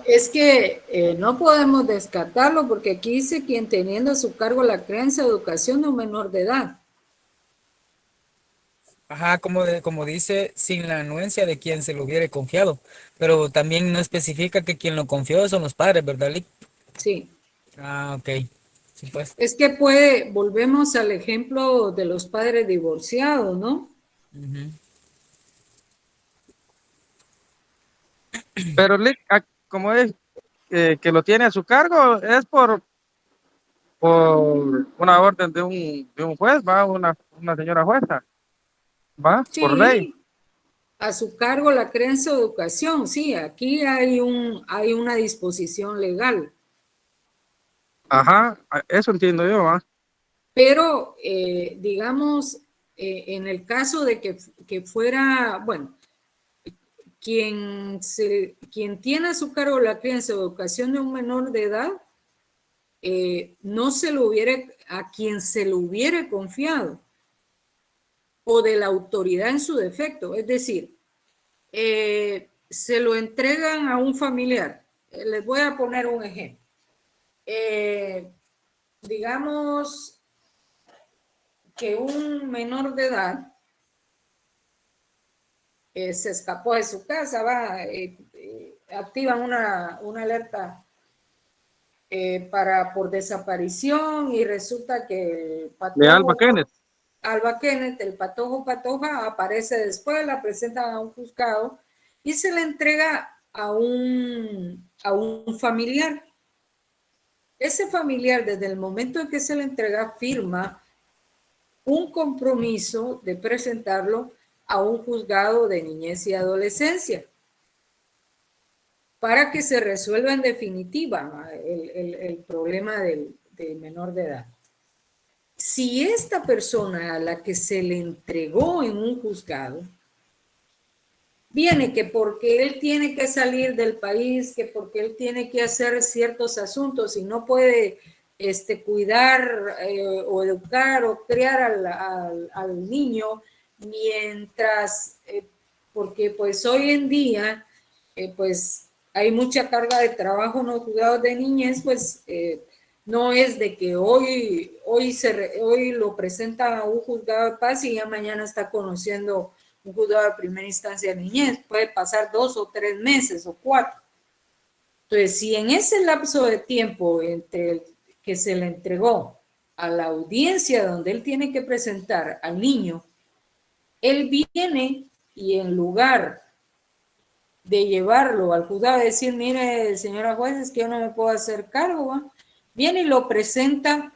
Es que no podemos descartarlo porque aquí dice quien teniendo a su cargo la crianza o educación de un menor de edad. Ajá, como dice, sin la anuencia de quien se lo hubiere confiado, pero también no especifica que quien lo confió son los padres, ¿verdad, Lick? Sí. Ah, ok. Sí, pues. Es que volvemos al ejemplo de los padres divorciados, ¿no? Ujú. Pero Lick, como es que lo tiene a su cargo, es por una orden de un juez, va, una señora jueza, va, por ley. Sí, a su cargo la crianza o educación, sí, aquí hay una disposición legal. Ajá, eso entiendo yo, va. Pero, digamos, en el caso de que fuera, bueno, quien tiene a su cargo la crianza o educación de un menor de edad, no se lo hubiere, a quien se lo hubiere confiado, o de la autoridad en su defecto, es decir, se lo entregan a un familiar. Les voy a poner un ejemplo. Digamos que un menor de edad se escapó de su casa, activan una alerta por desaparición y resulta que el De Alba patojo Kenneth. el patoja aparece después, la presentan a un juzgado y se le entrega a un familiar. Ese familiar, desde el momento en que se le entrega, firma un compromiso de presentarlo a un juzgado de niñez y adolescencia para que se resuelva en definitiva el problema del menor de edad. Si esta persona a la que se le entregó en un juzgado viene que porque él tiene que salir del país, que porque él tiene que hacer ciertos asuntos y no puede cuidar o educar o criar al niño mientras, porque pues hoy en día, pues hay mucha carga de trabajo en los juzgados de niñez, pues no es de que hoy lo presentan a un juzgado de paz y ya mañana está conociendo un juzgado de primera instancia de niñez. Puede pasar 2 o 3 meses o 4. Entonces, si en ese lapso de tiempo entre el que se le entregó a la audiencia donde él tiene que presentar al niño, él viene y en lugar de llevarlo al juzgado y decir, mire, señora juez, es que yo no me puedo hacer cargo, ¿va? Viene y lo presenta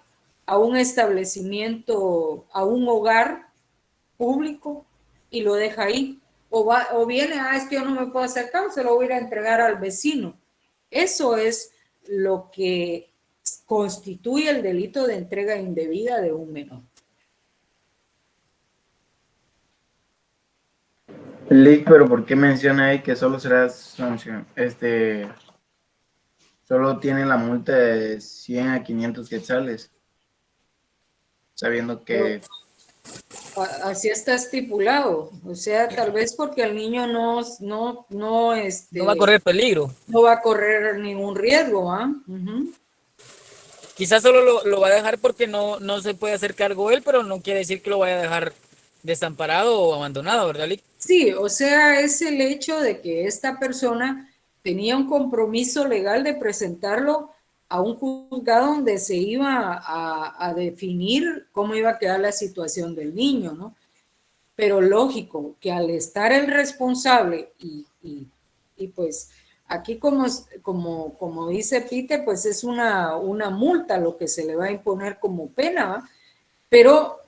a un establecimiento, a un hogar público y lo deja ahí. O viene, es que yo no me puedo hacer cargo, se lo voy a ir a entregar al vecino. Eso es lo que constituye el delito de entrega indebida de un menor. Lick, pero ¿por qué menciona ahí que solo será sanción? Solo tiene la multa de 100 a 500 quetzales, sabiendo que... Así está estipulado, o sea, tal vez porque el niño no va a correr peligro. No va a correr ningún riesgo, ¿ah? Quizás solo lo va a dejar porque no se puede hacer cargo él, pero no quiere decir que lo vaya a dejar desamparado o abandonado, ¿verdad, Lick? Sí, o sea, es el hecho de que esta persona tenía un compromiso legal de presentarlo a un juzgado donde se iba a definir cómo iba a quedar la situación del niño, ¿no? pero lógico que al estar el responsable y pues aquí como dice Pite, pues es una multa lo que se le va a imponer como pena, ¿va? Pero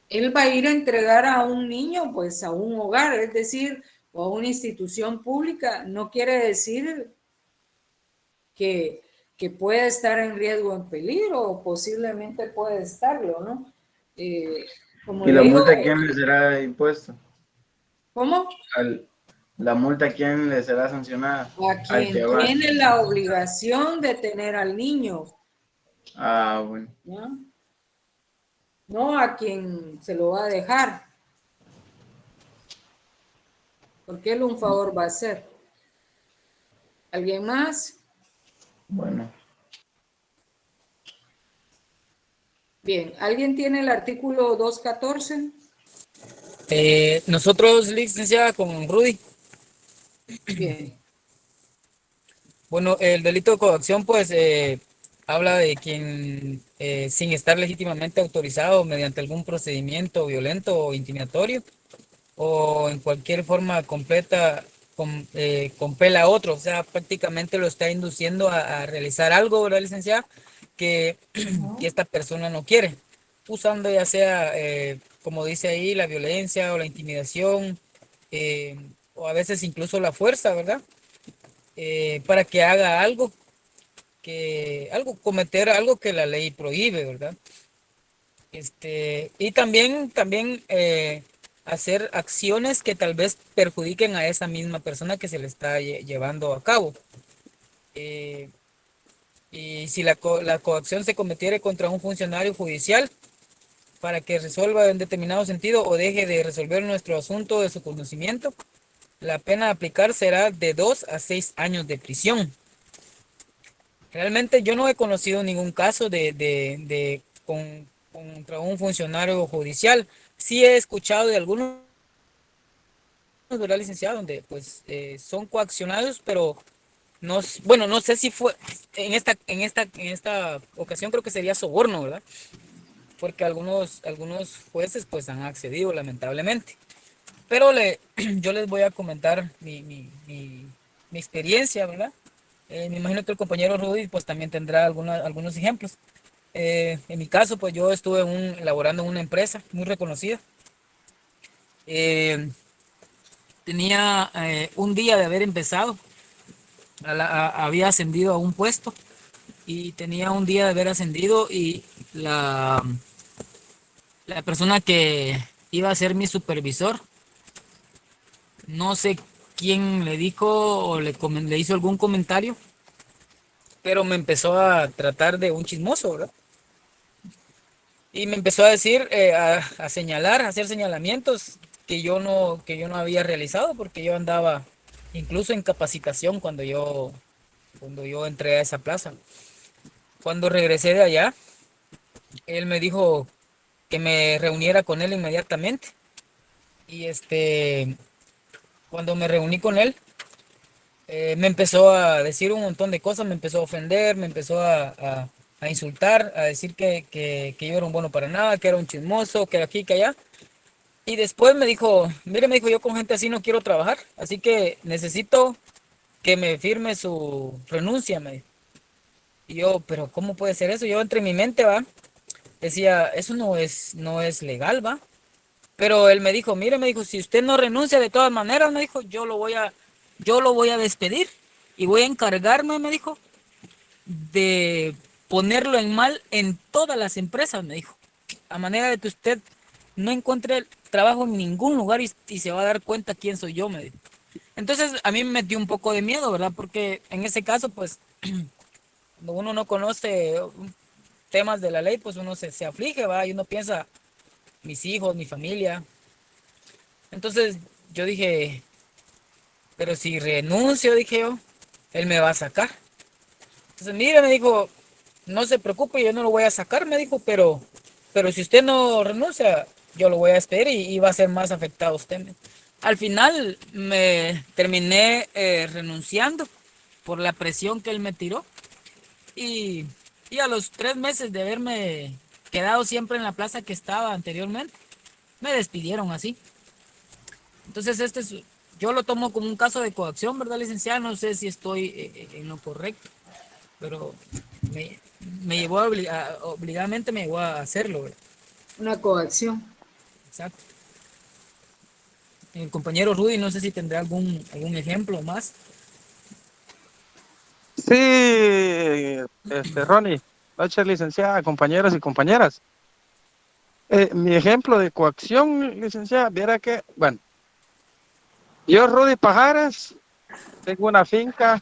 él va a ir a entregar a un niño pues a un hogar, es decir, o a una institución pública, no quiere decir que pueda estar en riesgo, en peligro, o posiblemente puede estarlo, ¿no? Como ¿Y le la digo, multa a quién le será impuesto? ¿cómo? ¿La multa a quién le será sancionada? A Al quien que va. tiene la obligación de tener al niño, Ah, bueno. ¿no? No a quien se lo va a dejar, porque él un favor va a hacer. ¿Alguien más? Bueno. Bien, ¿alguien tiene el artículo 214? Nosotros, licenciada, con Rudy. Bien. Bueno, el delito de coacción, pues, habla de quien, sin estar legítimamente autorizado mediante algún procedimiento violento o intimidatorio, o en cualquier forma completa, compela a otro, o sea, prácticamente lo está induciendo a realizar algo, ¿verdad, licenciada? Que esta persona no quiere, usando ya sea, como dice ahí, la violencia o la intimidación, o a veces incluso la fuerza, ¿verdad? Para que haga algo, cometer algo que la ley prohíbe, ¿verdad? Y también hacer acciones que tal vez perjudiquen a esa misma persona que se le está llevando a cabo. Y si la coacción se cometiere contra un funcionario judicial para que resuelva en determinado sentido o deje de resolver nuestro asunto de su conocimiento, la pena a aplicar será de 2 a 6 años de prisión. Realmente yo no he conocido ningún caso contra un funcionario judicial. Sí he escuchado de algunos, ¿verdad, licenciado? Donde pues son coaccionados, pero no, bueno, no sé si fue en esta ocasión, creo que sería soborno, ¿verdad? Porque algunos jueces pues han accedido lamentablemente. Pero yo les voy a comentar mi experiencia, ¿verdad? Me imagino que el compañero Rudy pues también tendrá algunos ejemplos. En mi caso, pues yo estuve laborando en una empresa muy reconocida. Tenía un día de haber empezado, había ascendido a un puesto y tenía un día de haber ascendido y la persona que iba a ser mi supervisor, no sé quién le dijo o le hizo algún comentario, pero me empezó a tratar de un chismoso, ¿verdad? Y me empezó a decir, a señalar, a hacer señalamientos que yo no había realizado, porque yo andaba incluso en capacitación cuando yo entré a esa plaza. Cuando regresé de allá, él me dijo que me reuniera con él inmediatamente. Y cuando me reuní con él, me empezó a decir un montón de cosas, me empezó a ofender, me empezó a insultar, a decir que yo era un bueno para nada, que era un chismoso, que era aquí, que allá. Y después me dijo, mire, me dijo, yo con gente así no quiero trabajar, así que necesito que me firme su renuncia, me dijo. Y yo, pero ¿cómo puede ser eso? Yo entre mi mente, va, decía, eso no es legal, va. Pero él me dijo, mire, me dijo, si usted no renuncia de todas maneras, me dijo, yo lo voy a despedir y voy a encargarme, me dijo, de ponerlo en mal en todas las empresas, me dijo. A manera de que usted no encuentre trabajo en ningún lugar y se va a dar cuenta quién soy yo, me dijo. Entonces a mí me metió un poco de miedo, ¿verdad? Porque en ese caso, pues, cuando uno no conoce temas de la ley, pues uno se aflige, ¿va? Y uno piensa, mis hijos, mi familia. Entonces yo dije, pero si renuncio, dije yo, él me va a sacar. Entonces, mire, me dijo, no se preocupe, yo no lo voy a sacar, me dijo, pero si usted no renuncia, yo lo voy a despedir y va a ser más afectado usted. Al final me terminé renunciando por la presión que él me tiró y a los 3 meses de haberme quedado siempre en la plaza que estaba anteriormente, me despidieron así. Entonces yo lo tomo como un caso de coacción, ¿verdad, licenciada? No sé si estoy en lo correcto, pero me llevó obligadamente me llevó a hacerlo, ¿verdad? Una coacción. Exacto. El compañero Rudy, no sé si tendrá algún ejemplo más. Sí, Ronnie, noches licenciada, compañeros y compañeras. Mi ejemplo de coacción, licenciada, viera que, bueno, yo, Rudy Pajares, tengo una finca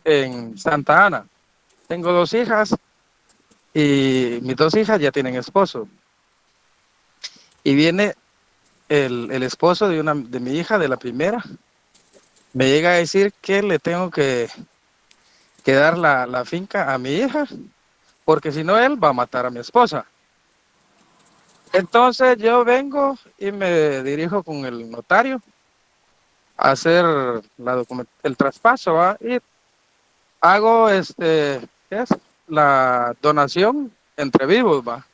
en Santa Ana. Tengo 2 hijas y mis 2 hijas ya tienen esposo. Y viene el esposo de mi hija, de la primera, me llega a decir que le tengo que dar la finca a mi hija, porque si no él va a matar a mi esposa. Entonces yo vengo y me dirijo con el notario a hacer el traspaso, ¿va? Y hago ¿qué es? La donación entre vivos, ¿va?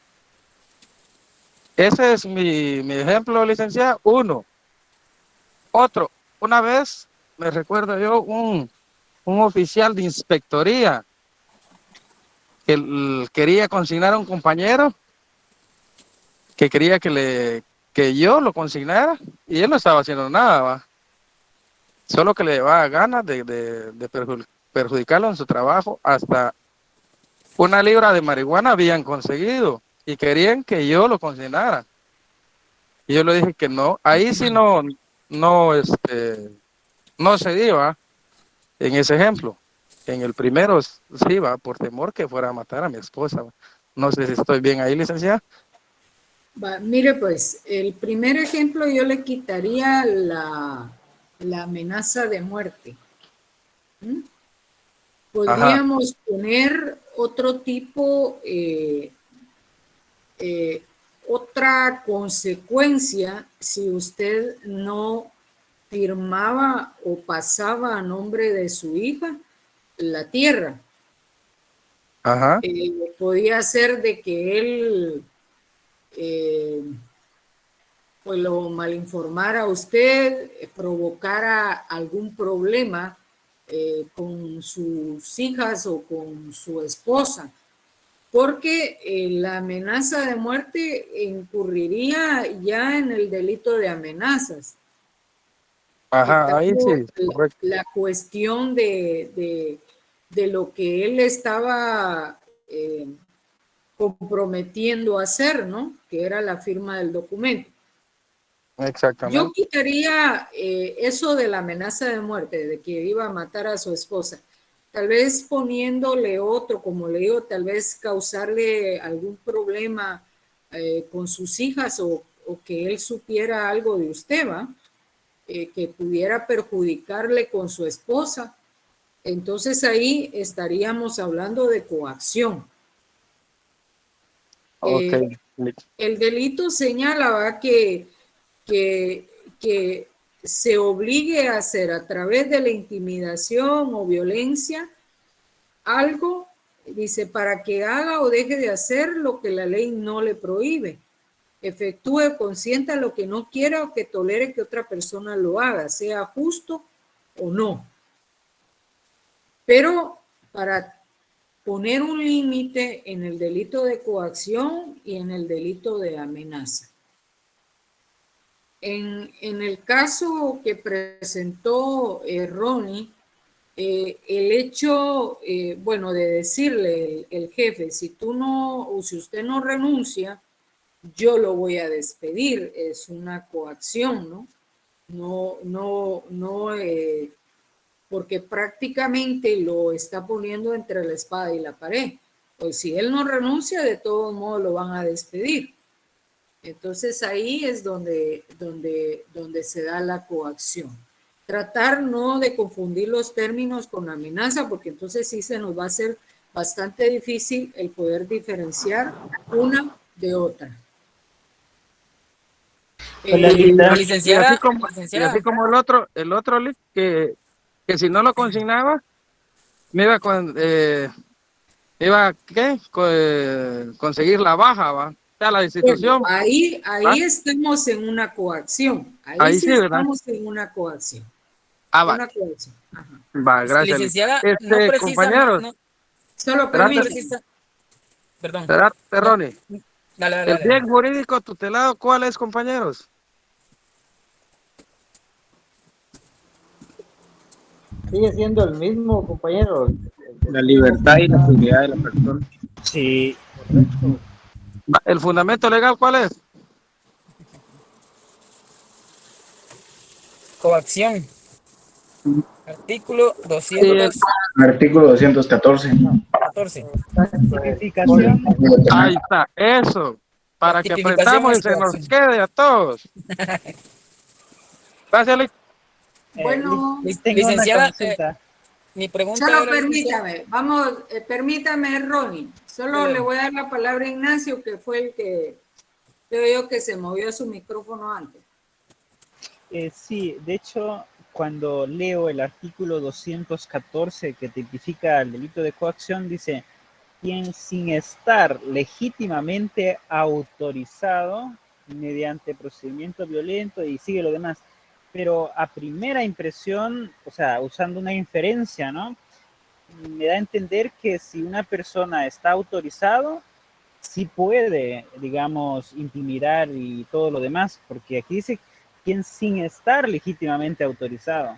Ese es mi ejemplo, licenciada. Uno. Otro, una vez me recuerdo yo un oficial de inspectoría que quería consignar a un compañero que quería que yo lo consignara y él no estaba haciendo nada, ¿va? Solo que le llevaba ganas de perjudicarlo en su trabajo. Hasta 1 libra de marihuana habían conseguido y querían que yo lo consignara. Y yo le dije que no, ahí sí no cedí, ¿va? En ese ejemplo. En el primero sí, va, por temor que fuera a matar a mi esposa, ¿va? No sé si estoy bien ahí, licenciada. Mire, pues, el primer ejemplo yo le quitaría la amenaza de muerte. ¿Mm? Podríamos poner otro tipo, otra consecuencia si usted no firmaba o pasaba a nombre de su hija la tierra. Ajá. Podía ser de que él pues lo malinformara a usted, provocara algún problema con sus hijas o con su esposa, porque la amenaza de muerte incurriría ya en el delito de amenazas. Ajá, ahí sí, correcto. La cuestión de lo que él estaba comprometiendo a hacer, ¿no? Que era la firma del documento. Exactamente. Yo quitaría eso de la amenaza de muerte, de que iba a matar a su esposa. Tal vez poniéndole otro, como le digo, tal vez causarle algún problema con sus hijas o que él supiera algo de usted, ¿va? Que pudiera perjudicarle con su esposa. Entonces ahí estaríamos hablando de coacción. Okay. El delito señala que se obligue a hacer a través de la intimidación o violencia algo, dice, para que haga o deje de hacer lo que la ley no le prohíbe, efectúe o consienta lo que no quiera o que tolere que otra persona lo haga, sea justo o no. Pero para poner un límite en el delito de coacción y en el delito de amenaza. En el caso que presentó Ronnie, el hecho, bueno, de decirle el jefe, si usted no renuncia, yo lo voy a despedir, es una coacción, ¿no? No, porque prácticamente lo está poniendo entre la espada y la pared. Pues si él no renuncia, de todos modos lo van a despedir. Entonces ahí es donde se da la coacción. Tratar no de confundir los términos con amenaza, porque entonces sí se nos va a hacer bastante difícil el poder diferenciar una de otra. Licenciada, así como el otro que si no lo consignaba, me iba a conseguir la baja, ¿va? sea, la institución. Ahí ¿va? estamos en una coacción. Ahí sí, ¿verdad? Estamos en una coacción. Va. Una coacción. Ajá. Va, gracias. Licenciada, no precisa, compañeros. no, Solo no permítame. precisa. Perdón. Espérate, Ronnie. Dale. El bien jurídico tutelado, ¿cuál es, compañeros? Sigue siendo el mismo, compañero. La libertad y la seguridad de la persona. Sí, correcto. ¿El fundamento legal cuál es? Coacción. Artículo 214. Artículo 214. Tipificación. Ahí está, eso. Para que Tipificación aprendamos y es se nos coacción. quede a todos. Gracias, Bueno, Tengo una Licenciada, consulta. mi pregunta solo era, licenciada, permítame. Vamos, permítame, Ronnie. Solo Dale. le voy a dar la palabra a Ignacio, que fue el que creo yo que se movió su micrófono antes. Sí, de hecho, cuando leo el artículo 214 que tipifica el delito de coacción, dice, quien sin estar legítimamente autorizado mediante procedimiento violento y sigue lo demás. Pero a primera impresión, o sea, usando una inferencia, ¿no? Me da a entender que si una persona está autorizado, sí puede, digamos, intimidar y todo lo demás, porque aquí dice quien sin estar legítimamente autorizado.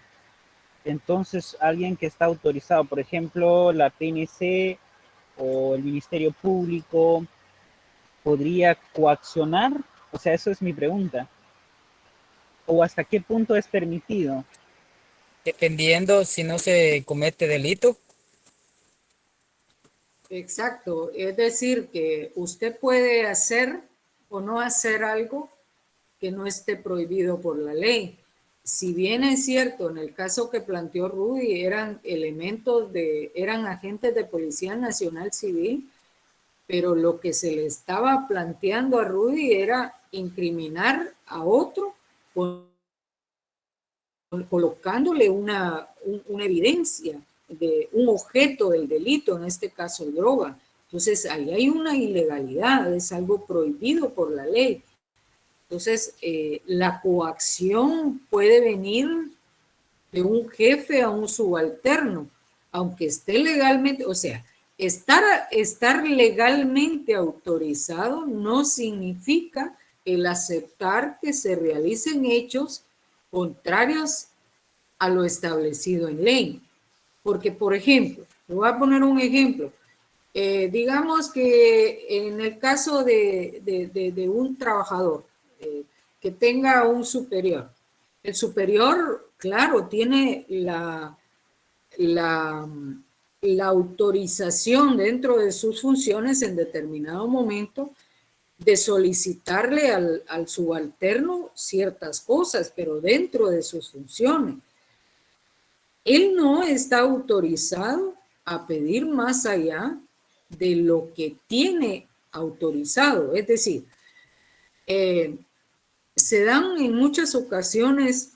Entonces, alguien que está autorizado, por ejemplo, la PNC o el Ministerio Público, ¿podría coaccionar? O sea, eso es mi pregunta. ¿O hasta qué punto es permitido? dependiendo si no se comete delito. Exacto, es decir, que usted puede hacer o no hacer algo que no esté prohibido por la ley. Si bien es cierto, en el caso que planteó Rudy, eran eran agentes de Policía Nacional Civil, pero lo que se le estaba planteando a Rudy era incriminar a otro colocándole una evidencia de un objeto del delito, en este caso droga. Entonces, ahí hay una ilegalidad, es algo prohibido por la ley. Entonces, la coacción puede venir de un jefe a un subalterno, aunque esté legalmente, o sea, estar legalmente autorizado no significa el aceptar que se realicen hechos contrarios a lo establecido en ley. Porque, por ejemplo, le voy a poner un ejemplo. Digamos que en el caso de un trabajador que tenga un superior, el superior, claro, tiene la autorización dentro de sus funciones en determinado momento de solicitarle al subalterno ciertas cosas, pero dentro de sus funciones. Él no está autorizado a pedir más allá de lo que tiene autorizado. Es decir, se dan en muchas ocasiones,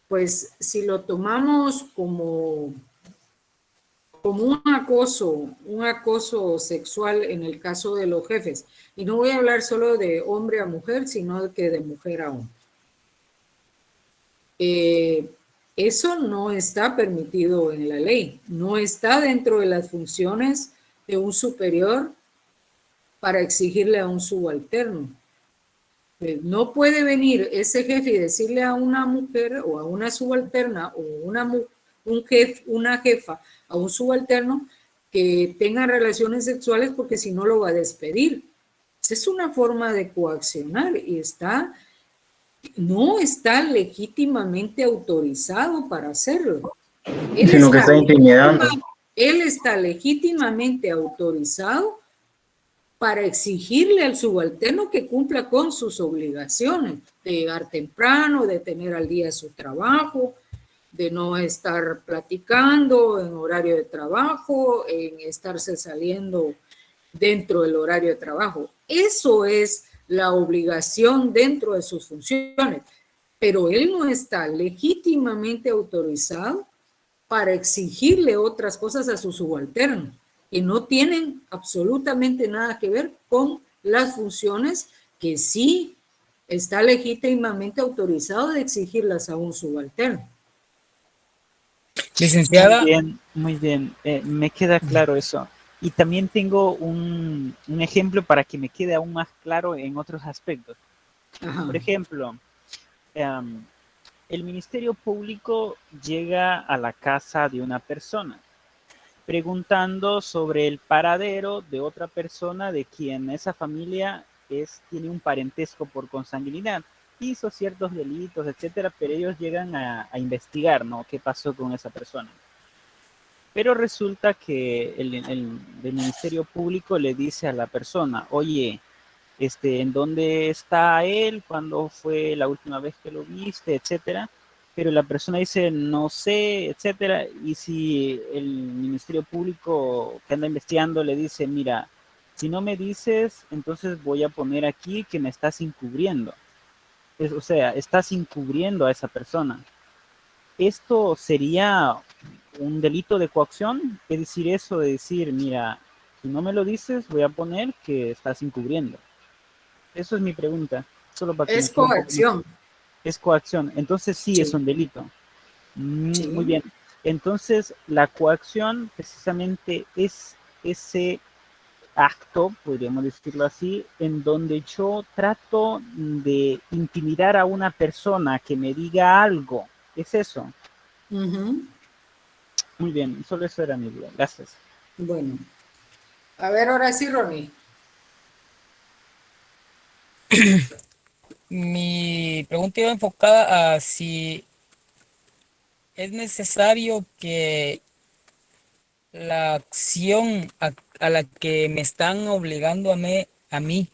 pues si lo tomamos como un acoso sexual en el caso de los jefes, y no voy a hablar solo de hombre a mujer, sino que de mujer a hombre. Eso no está permitido en la ley, no está dentro de las funciones de un superior para exigirle a un subalterno. No puede venir ese jefe y decirle a una mujer o a una subalterna o una jefa a un subalterno que tenga relaciones sexuales porque si no lo va a despedir. Esa es una forma de coaccionar y no está legítimamente autorizado para hacerlo. Sino que está intimidando. Él está legítimamente autorizado para exigirle al subalterno que cumpla con sus obligaciones, de llegar temprano, de tener al día su trabajo, de no estar platicando en horario de trabajo, en estarse saliendo dentro del horario de trabajo. Eso es la obligación dentro de sus funciones, pero él no está legítimamente autorizado para exigirle otras cosas a su subalterno, que no tienen absolutamente nada que ver con las funciones que sí está legítimamente autorizado de exigirlas a un subalterno. Licenciada. Muy bien, me queda claro eso. Y también tengo un ejemplo para que me quede aún más claro en otros aspectos. Ajá. Por ejemplo, el Ministerio Público llega a la casa de una persona preguntando sobre el paradero de otra persona de quien esa familia tiene un parentesco por consanguinidad. Hizo ciertos delitos, etcétera, pero ellos llegan a investigar, ¿no? ¿Qué pasó con esa persona? Pero resulta que el Ministerio Público le dice a la persona, oye, ¿en dónde está él? ¿Cuándo fue la última vez que lo viste? Etcétera. Pero la persona dice, no sé, etcétera. Y si el Ministerio Público que anda investigando le dice, mira, si no me dices, entonces voy a poner aquí que me estás encubriendo. O sea, estás encubriendo a esa persona. ¿Esto sería un delito de coacción? Es decir, eso de decir, mira, si no me lo dices, voy a poner que estás encubriendo. Eso es mi pregunta, solo para que me Es quede un poco más. coacción. Es coacción, entonces sí es Sí. un delito. Sí. Muy bien. Entonces, la coacción precisamente es ese acto, podríamos decirlo así, en donde yo trato de intimidar a una persona que me diga algo. ¿Es eso? Ujú. Muy bien, solo eso era mi duda. Gracias. Bueno. A ver, ahora sí, Ronnie. Mi pregunta iba enfocada a si es necesario que la acción a la que me están obligando a mí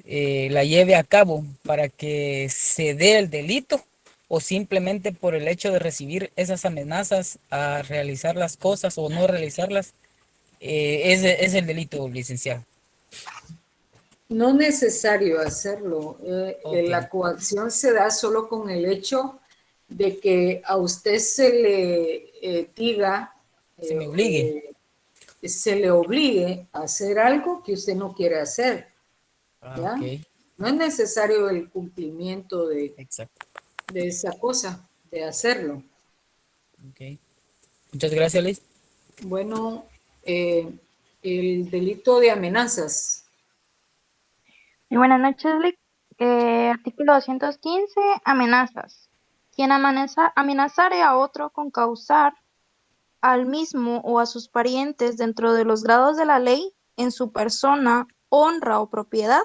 la lleve a cabo para que se dé el delito, o simplemente por el hecho de recibir esas amenazas a realizar las cosas o no realizarlas, es el delito, licenciado. No es necesario hacerlo. Ok. La coacción se da solo con el hecho de que a usted se le diga, Se me obligue. se le obligue a hacer algo que usted no quiere hacer. ¿Ya? Ok. No es necesario el cumplimiento Exacto. de esa cosa, de hacerlo. Ok. Muchas gracias, Liz. Bueno, el delito de amenazas. Muy buenas noches, Lick. Artículo 215, amenazas. Quien amenazare a otro con causar al mismo o a sus parientes dentro de los grados de la ley en su persona, honra o propiedad,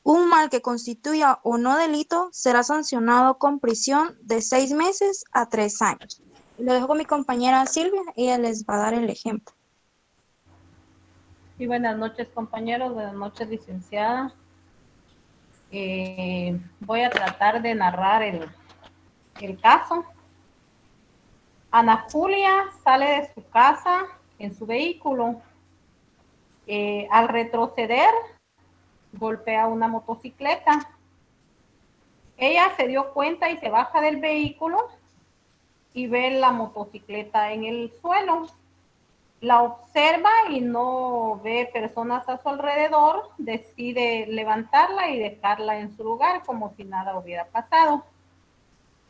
un mal que constituya o no delito será sancionado con prisión de 6 meses a 3 años. Lo dejo con mi compañera Silvia, ella les va a dar el ejemplo. Sí, buenas noches, compañeros, buenas noches, licenciada. Voy a tratar de narrar el caso. Ana Julia sale de su casa en su vehículo. Al retroceder, golpea una motocicleta. Ella se dio cuenta y se baja del vehículo y ve la motocicleta en el suelo. La observa y no ve personas a su alrededor, decide levantarla y dejarla en su lugar como si nada hubiera pasado.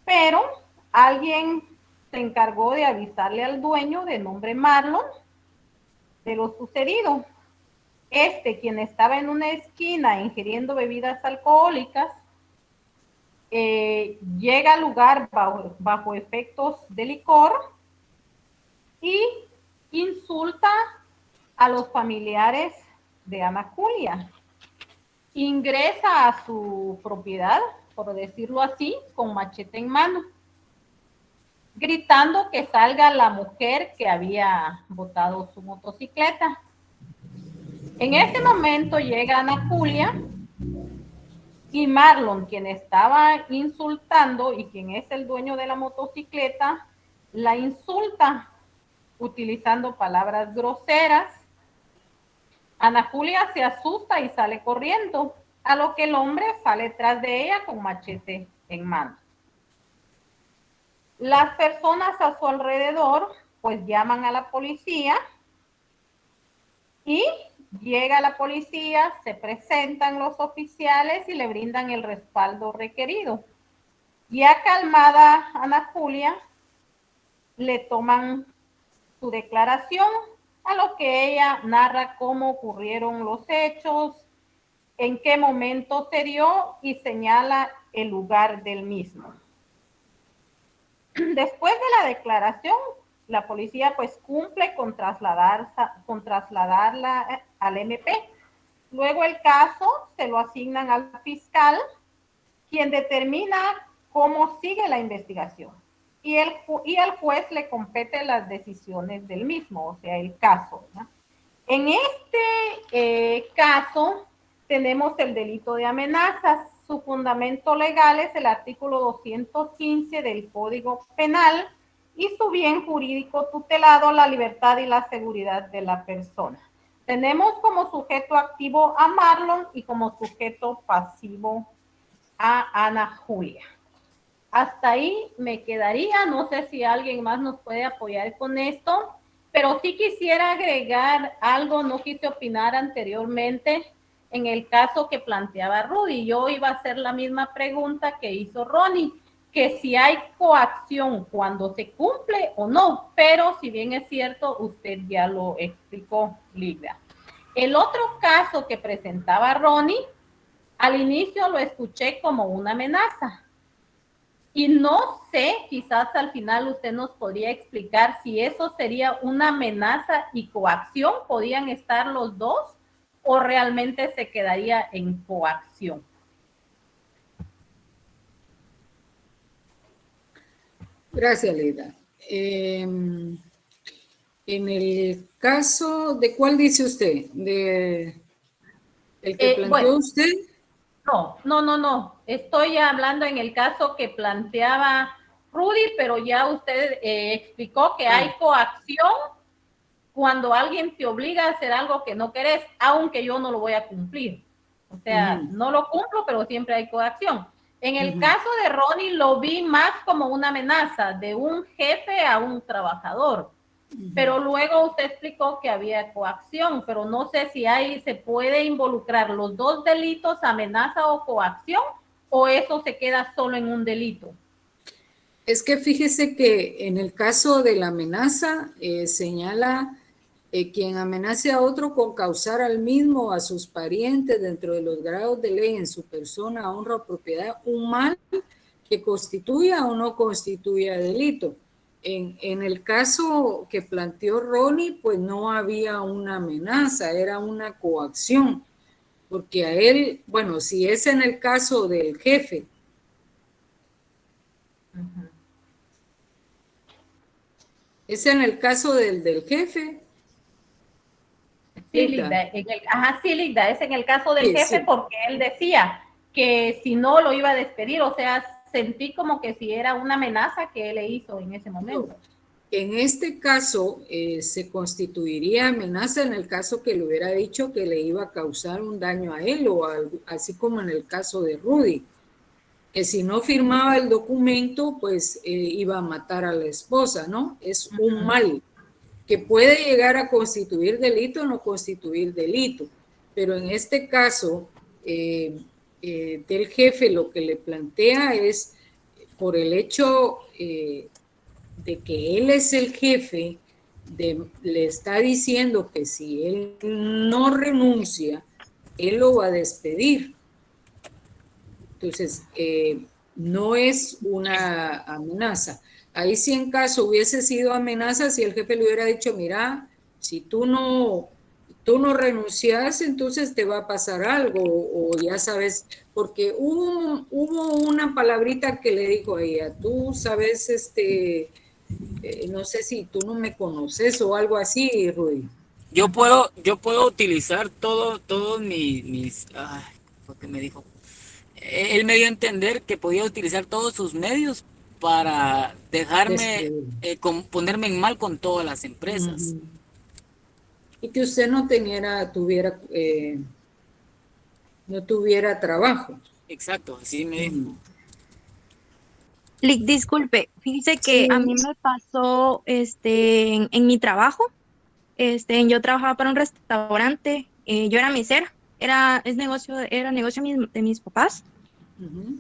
Pero alguien se encargó de avisarle al dueño de nombre Marlon de lo sucedido. Quien estaba en una esquina ingiriendo bebidas alcohólicas, llega al lugar bajo efectos de licor y insulta a los familiares de Ana Julia. Ingresa a su propiedad, por decirlo así, con machete en mano, gritando que salga la mujer que había botado su motocicleta. En ese momento llega Ana Julia y Marlon, quien estaba insultando y quien es el dueño de la motocicleta, la insulta utilizando palabras groseras. Ana Julia se asusta y sale corriendo, a lo que el hombre sale tras de ella con machete en mano. Las personas a su alrededor pues llaman a la policía y Llega la policía, se presentan los oficiales y le brindan el respaldo requerido. Ya calmada Ana Julia, le toman su declaración, a lo que ella narra cómo ocurrieron los hechos, en qué momento se dio y señala el lugar del mismo. Después de la declaración, la policía pues cumple con trasladarla al MP. Luego el caso se lo asignan al fiscal, quien determina cómo sigue la investigación. Y al juez le compete las decisiones del mismo, o sea, el caso, ¿no? En este caso tenemos el delito de amenazas. Su fundamento legal es el artículo 215 del Código Penal y su bien jurídico tutelado, la libertad y la seguridad de la persona. Tenemos como sujeto activo a Marlon y como sujeto pasivo a Ana Julia. Hasta ahí me quedaría, no sé si alguien más nos puede apoyar con esto, pero sí quisiera agregar algo, no quise opinar anteriormente en el caso que planteaba Rudy. Yo iba a hacer la misma pregunta que hizo Ronnie, que si hay coacción cuando se cumple o no, pero si bien es cierto, usted ya lo explicó, Lidia. El otro caso que presentaba Ronnie, al inicio lo escuché como una amenaza. Y no sé, quizás al final usted nos podría explicar si eso sería una amenaza y coacción, ¿podían estar los dos o realmente se quedaría en coacción? Gracias, Lida. En el caso, ¿de cuál dice usted? ¿De el que planteó bueno, usted? No. Estoy hablando en el caso que planteaba Rudy, pero ya usted explicó que hay coacción cuando alguien te obliga a hacer algo que no querés, aunque yo no lo voy a cumplir. O sea, no lo cumplo, pero siempre hay coacción. En el caso de Ronnie lo vi más como una amenaza de un jefe a un trabajador. Pero luego usted explicó que había coacción, pero no sé si ahí se puede involucrar los dos delitos, amenaza o coacción, o eso se queda solo en un delito. Es que fíjese que en el caso de la amenaza señala quien amenace a otro con causar al mismo o a sus parientes dentro de los grados de ley en su persona, honra o propiedad un mal que constituya o no constituya delito. En el caso que planteó Ronnie, pues no había una amenaza, era una coacción, porque a él, bueno, si es en el caso del jefe, es en el caso del jefe. Sí, Ligda, sí, Ligda, es en el caso del jefe, porque él decía que si no lo iba a despedir, o sea, sentí como que si era una amenaza que él le hizo en ese momento. En este caso se constituiría amenaza en el caso que le hubiera dicho que le iba a causar un daño a él, o así como en el caso de Rudy, que si no firmaba el documento, pues iba a matar a la esposa, ¿no? Es un mal que puede llegar a constituir delito o no constituir delito, pero en este caso del jefe lo que le plantea es por el hecho de que él es el jefe, le está diciendo que si él no renuncia, él lo va a despedir. Entonces, no es una amenaza. Ahí sí en caso hubiese sido amenaza si el jefe le hubiera dicho, mira, si tú no renuncias, entonces te va a pasar algo, o ya sabes, porque hubo una palabrita que le dijo a ella, tú sabes, no sé si tú no me conoces o algo así, Rudy. Yo puedo utilizar todos mis ¿qué me dijo? Él me dio a entender que podía utilizar todos sus medios para dejarme ponerme en mal con todas las empresas. Y que usted no tuviera trabajo. Exacto, así me dijo. Lick, disculpe, fíjese que a mí me pasó en mi trabajo. Yo trabajaba para un restaurante yo era mesera, era negocio de mis papás.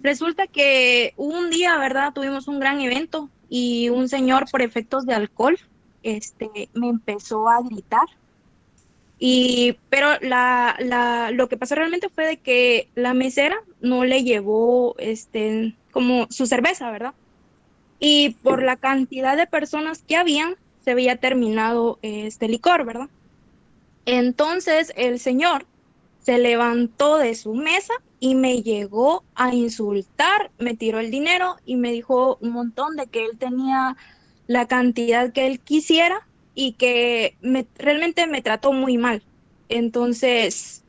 Resulta que un día, ¿verdad? Tuvimos un gran evento y un señor por efectos de alcohol, me empezó a gritar. Pero lo que pasó realmente fue de que la mesera no le llevó, como su cerveza, ¿verdad? Y por la cantidad de personas que habían, se había terminado este licor, ¿verdad? Entonces el señor se levantó de su mesa y me llegó a insultar, me tiró el dinero y me dijo un montón de que él tenía la cantidad que él quisiera y que realmente me trató muy mal. Entonces,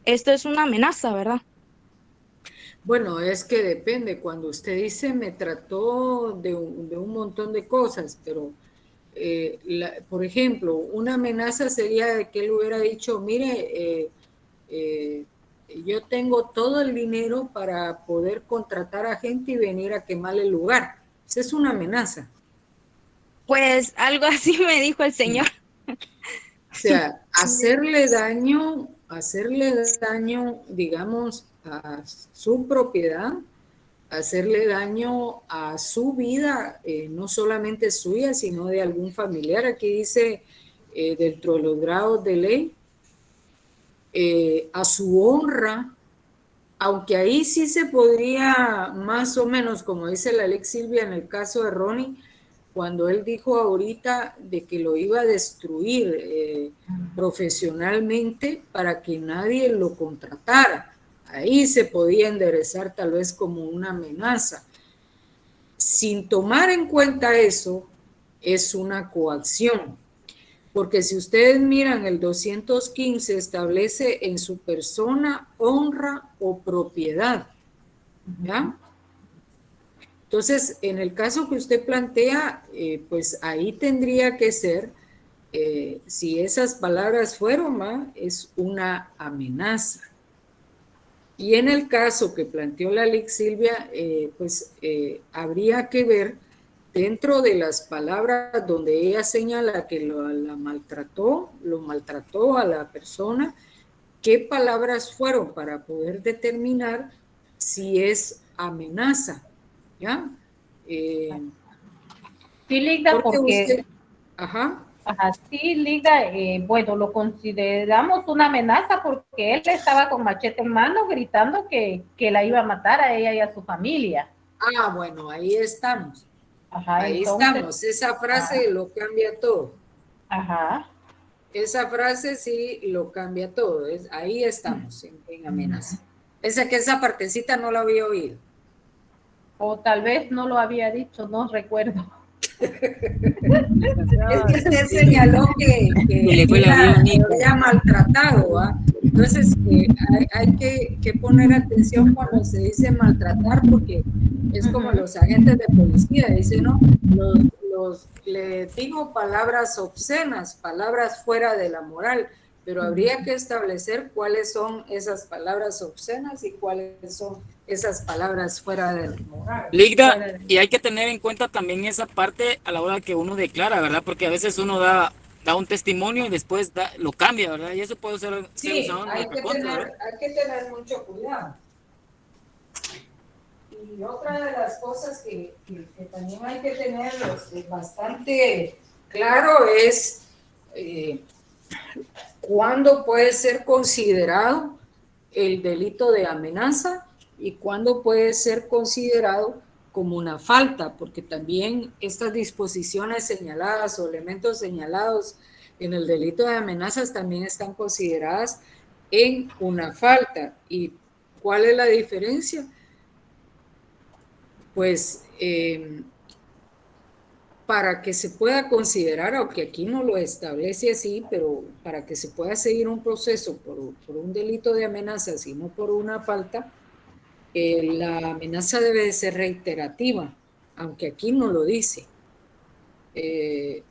esto es una amenaza, ¿verdad? Bueno, es que depende. Cuando usted dice me trató de un montón de cosas, pero por ejemplo, una amenaza sería de que él hubiera dicho, mire, yo tengo todo el dinero para poder contratar a gente y venir a quemar el lugar. Esa es una amenaza. Pues algo así me dijo el señor. O sea, hacerle daño, digamos, a su propiedad, hacerle daño a su vida, no solamente suya, sino de algún familiar. Aquí dice, dentro de los grados de ley, a su honra, aunque ahí sí se podría más o menos, como dice la Lex Silvia en el caso de Ronnie, cuando él dijo ahorita de que lo iba a destruir profesionalmente para que nadie lo contratara. Ahí se podía enderezar tal vez como una amenaza. Sin tomar en cuenta eso, es una coacción. Porque si ustedes miran el 215 establece en su persona, honra o propiedad. ¿Ya? Entonces, en el caso que usted plantea, pues ahí tendría que ser, si esas palabras fueron, es una amenaza. Y en el caso que planteó la Lic Silvia, pues habría que ver dentro de las palabras donde ella señala que lo maltrató a la persona, qué palabras fueron para poder determinar si es amenaza. ¿Ya? Sí, Ligda, porque usted, sí, Ligda, bueno, lo consideramos una amenaza porque él estaba con machete en mano gritando que la iba a matar a ella y a su familia. Ah, bueno, ahí estamos. Ahí entonces, estamos. Esa frase lo cambia todo. Esa frase sí lo cambia todo. Ahí estamos en amenaza. Pese que esa partecita no la había oído. O tal vez no lo había dicho, no recuerdo. Es que usted señaló que había maltratado, ¿va? Entonces hay que poner atención cuando se dice maltratar, porque es como los agentes de policía, dicen, ¿no? Le digo palabras obscenas, palabras fuera de la moral, pero habría que establecer cuáles son esas palabras obscenas y cuáles son esas palabras fuera de la moral. Ligda, y hay que tener en cuenta también esa parte a la hora que uno declara, ¿verdad? Porque a veces uno da un testimonio y después lo cambia, ¿verdad? Y eso puede ser usado en nuestra contra, ¿verdad? Hay que tener mucho cuidado. Y otra de las cosas que también hay que tener bastante claro es cuándo puede ser considerado el delito de amenaza y cuándo puede ser considerado como una falta, porque también estas disposiciones señaladas o elementos señalados en el delito de amenazas también están consideradas en una falta. ¿Y cuál es la diferencia? Pues para que se pueda considerar, aunque aquí no lo establece así, pero para que se pueda seguir un proceso por un delito de amenazas y no por una falta, la amenaza debe de ser reiterativa, aunque aquí no lo dice.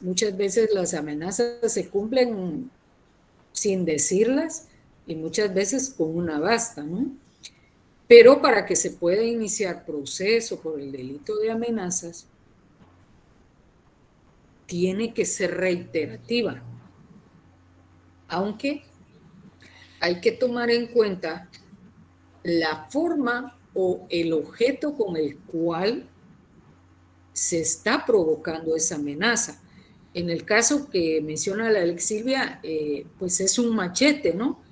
Muchas veces las amenazas se cumplen sin decirlas y muchas veces con una basta, ¿no? Pero para que se pueda iniciar proceso por el delito de amenazas, tiene que ser reiterativa. Aunque hay que tomar en cuenta la forma o el objeto con el cual se está provocando esa amenaza. En el caso que menciona la Alex Silvia, pues es un machete, ¿no?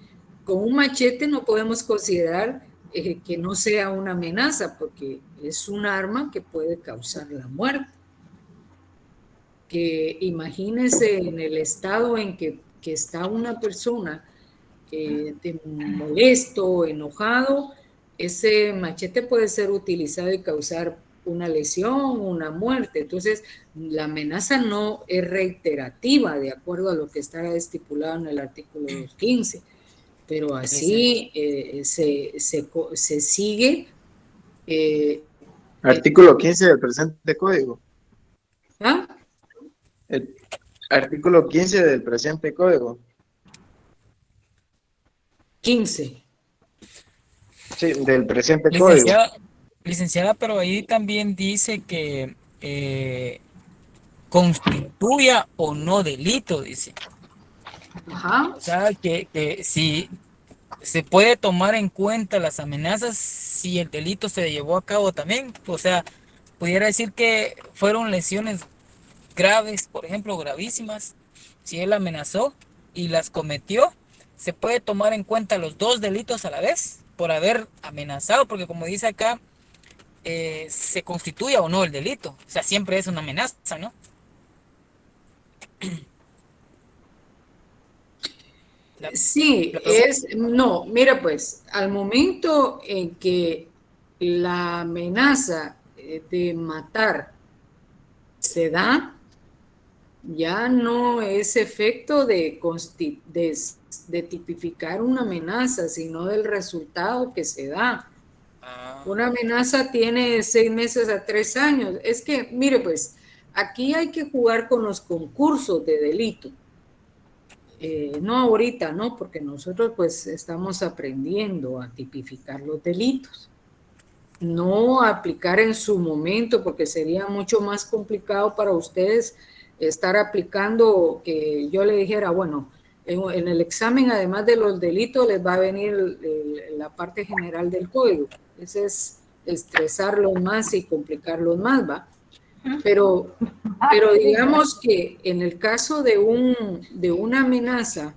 Con un machete no podemos considerar que no sea una amenaza, porque es un arma que puede causar la muerte. Que imagínense en el estado en que está una persona molesto, enojado, ese machete puede ser utilizado y causar una lesión, una muerte. Entonces, la amenaza no es reiterativa, de acuerdo a lo que está estipulado en el artículo 215, pero así se sigue. Artículo 15 del presente código. ¿Ah? El artículo 15 del presente código. 15. Sí, del presente código. Licenciada, pero ahí también dice que constituya o no delito, dice. Ajá. O sea, que si se puede tomar en cuenta las amenazas si el delito se llevó a cabo también. O sea, pudiera decir que fueron lesiones graves, por ejemplo, gravísimas. Si él amenazó y las cometió, se puede tomar en cuenta los dos delitos a la vez por haber amenazado, porque como dice acá, se constituya o no el delito. O sea, siempre es una amenaza, ¿no? Sí, no, mira pues, al momento en que la amenaza de matar se da, ya no es efecto de tipificar una amenaza, sino del resultado que se da. Una amenaza tiene 6 meses a 3 años. Es que, mire pues, aquí hay que jugar con los concursos de delito. No ahorita, ¿no? Porque nosotros pues estamos aprendiendo a tipificar los delitos. No aplicar en su momento, porque sería mucho más complicado para ustedes estar aplicando que yo le dijera, bueno, en el examen, además de los delitos, les va a venir la parte general del código. Ese es estresarlos más y complicarlos más, ¿va? Pero digamos que en el caso de una amenaza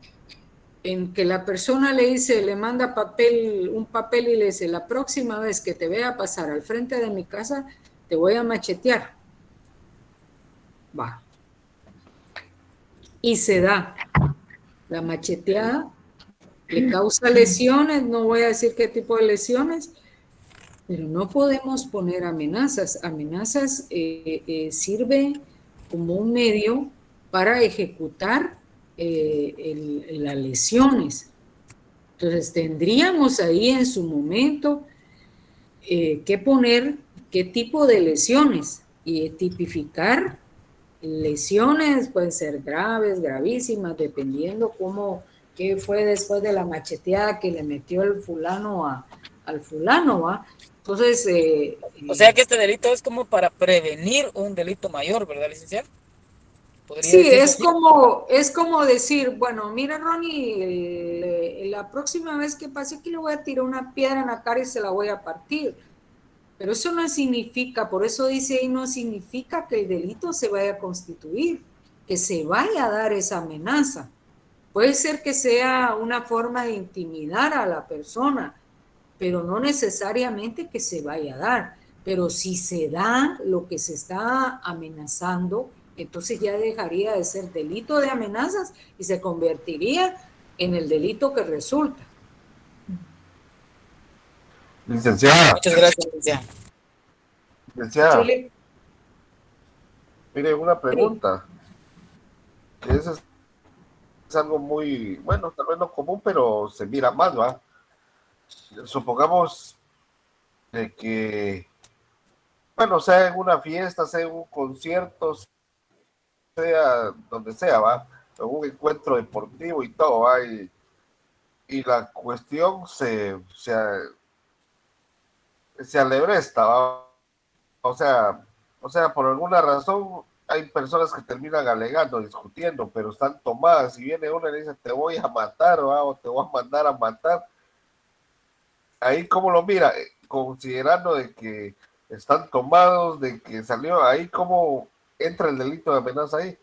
en que la persona le dice, le manda un papel y le dice, la próxima vez que te vea pasar al frente de mi casa, te voy a machetear. Va. Y se da. La macheteada le causa lesiones, no voy a decir qué tipo de lesiones, pero no podemos poner amenazas. Amenazas sirve como un medio para ejecutar las lesiones. Entonces tendríamos ahí en su momento que poner qué tipo de lesiones y tipificar lesiones, pueden ser graves, gravísimas, dependiendo qué fue después de la macheteada que le metió el fulano al fulano, ¿va? Entonces... o sea que este delito es como para prevenir un delito mayor, ¿verdad, licenciado? Sí, es como decir, bueno, mira, Ronnie, la próxima vez que pase aquí le voy a tirar una piedra en la cara y se la voy a partir. Pero eso no significa, por eso dice ahí, no significa que el delito se vaya a constituir, que se vaya a dar esa amenaza. Puede ser que sea una forma de intimidar a la persona, pero no necesariamente que se vaya a dar. Pero si se da lo que se está amenazando, entonces ya dejaría de ser delito de amenazas y se convertiría en el delito que resulta. Licenciada. Muchas gracias, licenciada. Licenciada. Sí. Mire, una pregunta. Que eso es algo muy, bueno, tal vez no común, pero se mira más, ¿va? Supongamos de que, bueno, sea en una fiesta, sea en un concierto, sea donde sea, ¿va? En un encuentro deportivo y todo, ¿va? Y la cuestión se alebresta, ¿va? O sea, por alguna razón hay personas que terminan alegando, discutiendo, pero están tomadas. Y viene una y le dice, te voy a matar, ¿va? O te voy a mandar a matar. Ahí, ¿cómo lo mira? Considerando de que están tomados, de que salió ahí, ¿cómo entra el delito de amenaza ahí?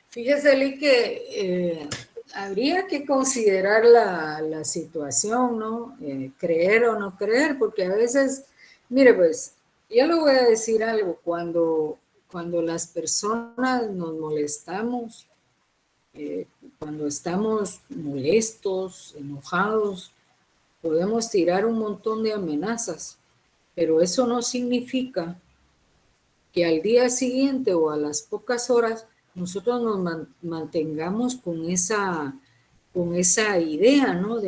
Fíjese, Lee, que habría que considerar la situación, ¿no? Creer o no creer, porque a veces, mire, pues, yo le voy a decir algo, cuando las personas nos molestamos, cuando estamos molestos, enojados, podemos tirar un montón de amenazas, pero eso no significa que al día siguiente o a las pocas horas nosotros nos mantengamos con esa idea, ¿no?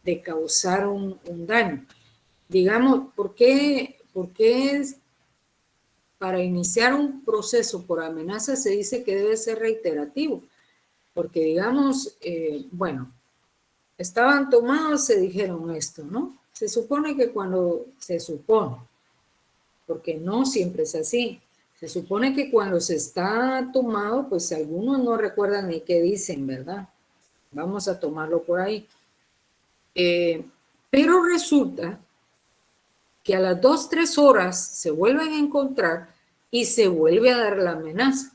de causar un daño. Digamos, ¿por qué es para iniciar un proceso por amenaza se dice que debe ser reiterativo? Porque digamos, bueno, estaban tomados, se dijeron esto, ¿no? Se supone que cuando se supone, porque no siempre es así, se supone que cuando se está tomado, pues algunos no recuerdan ni qué dicen, ¿verdad? Vamos a tomarlo por ahí. Pero resulta que a las 2, 3 horas se vuelven a encontrar y se vuelve a dar la amenaza.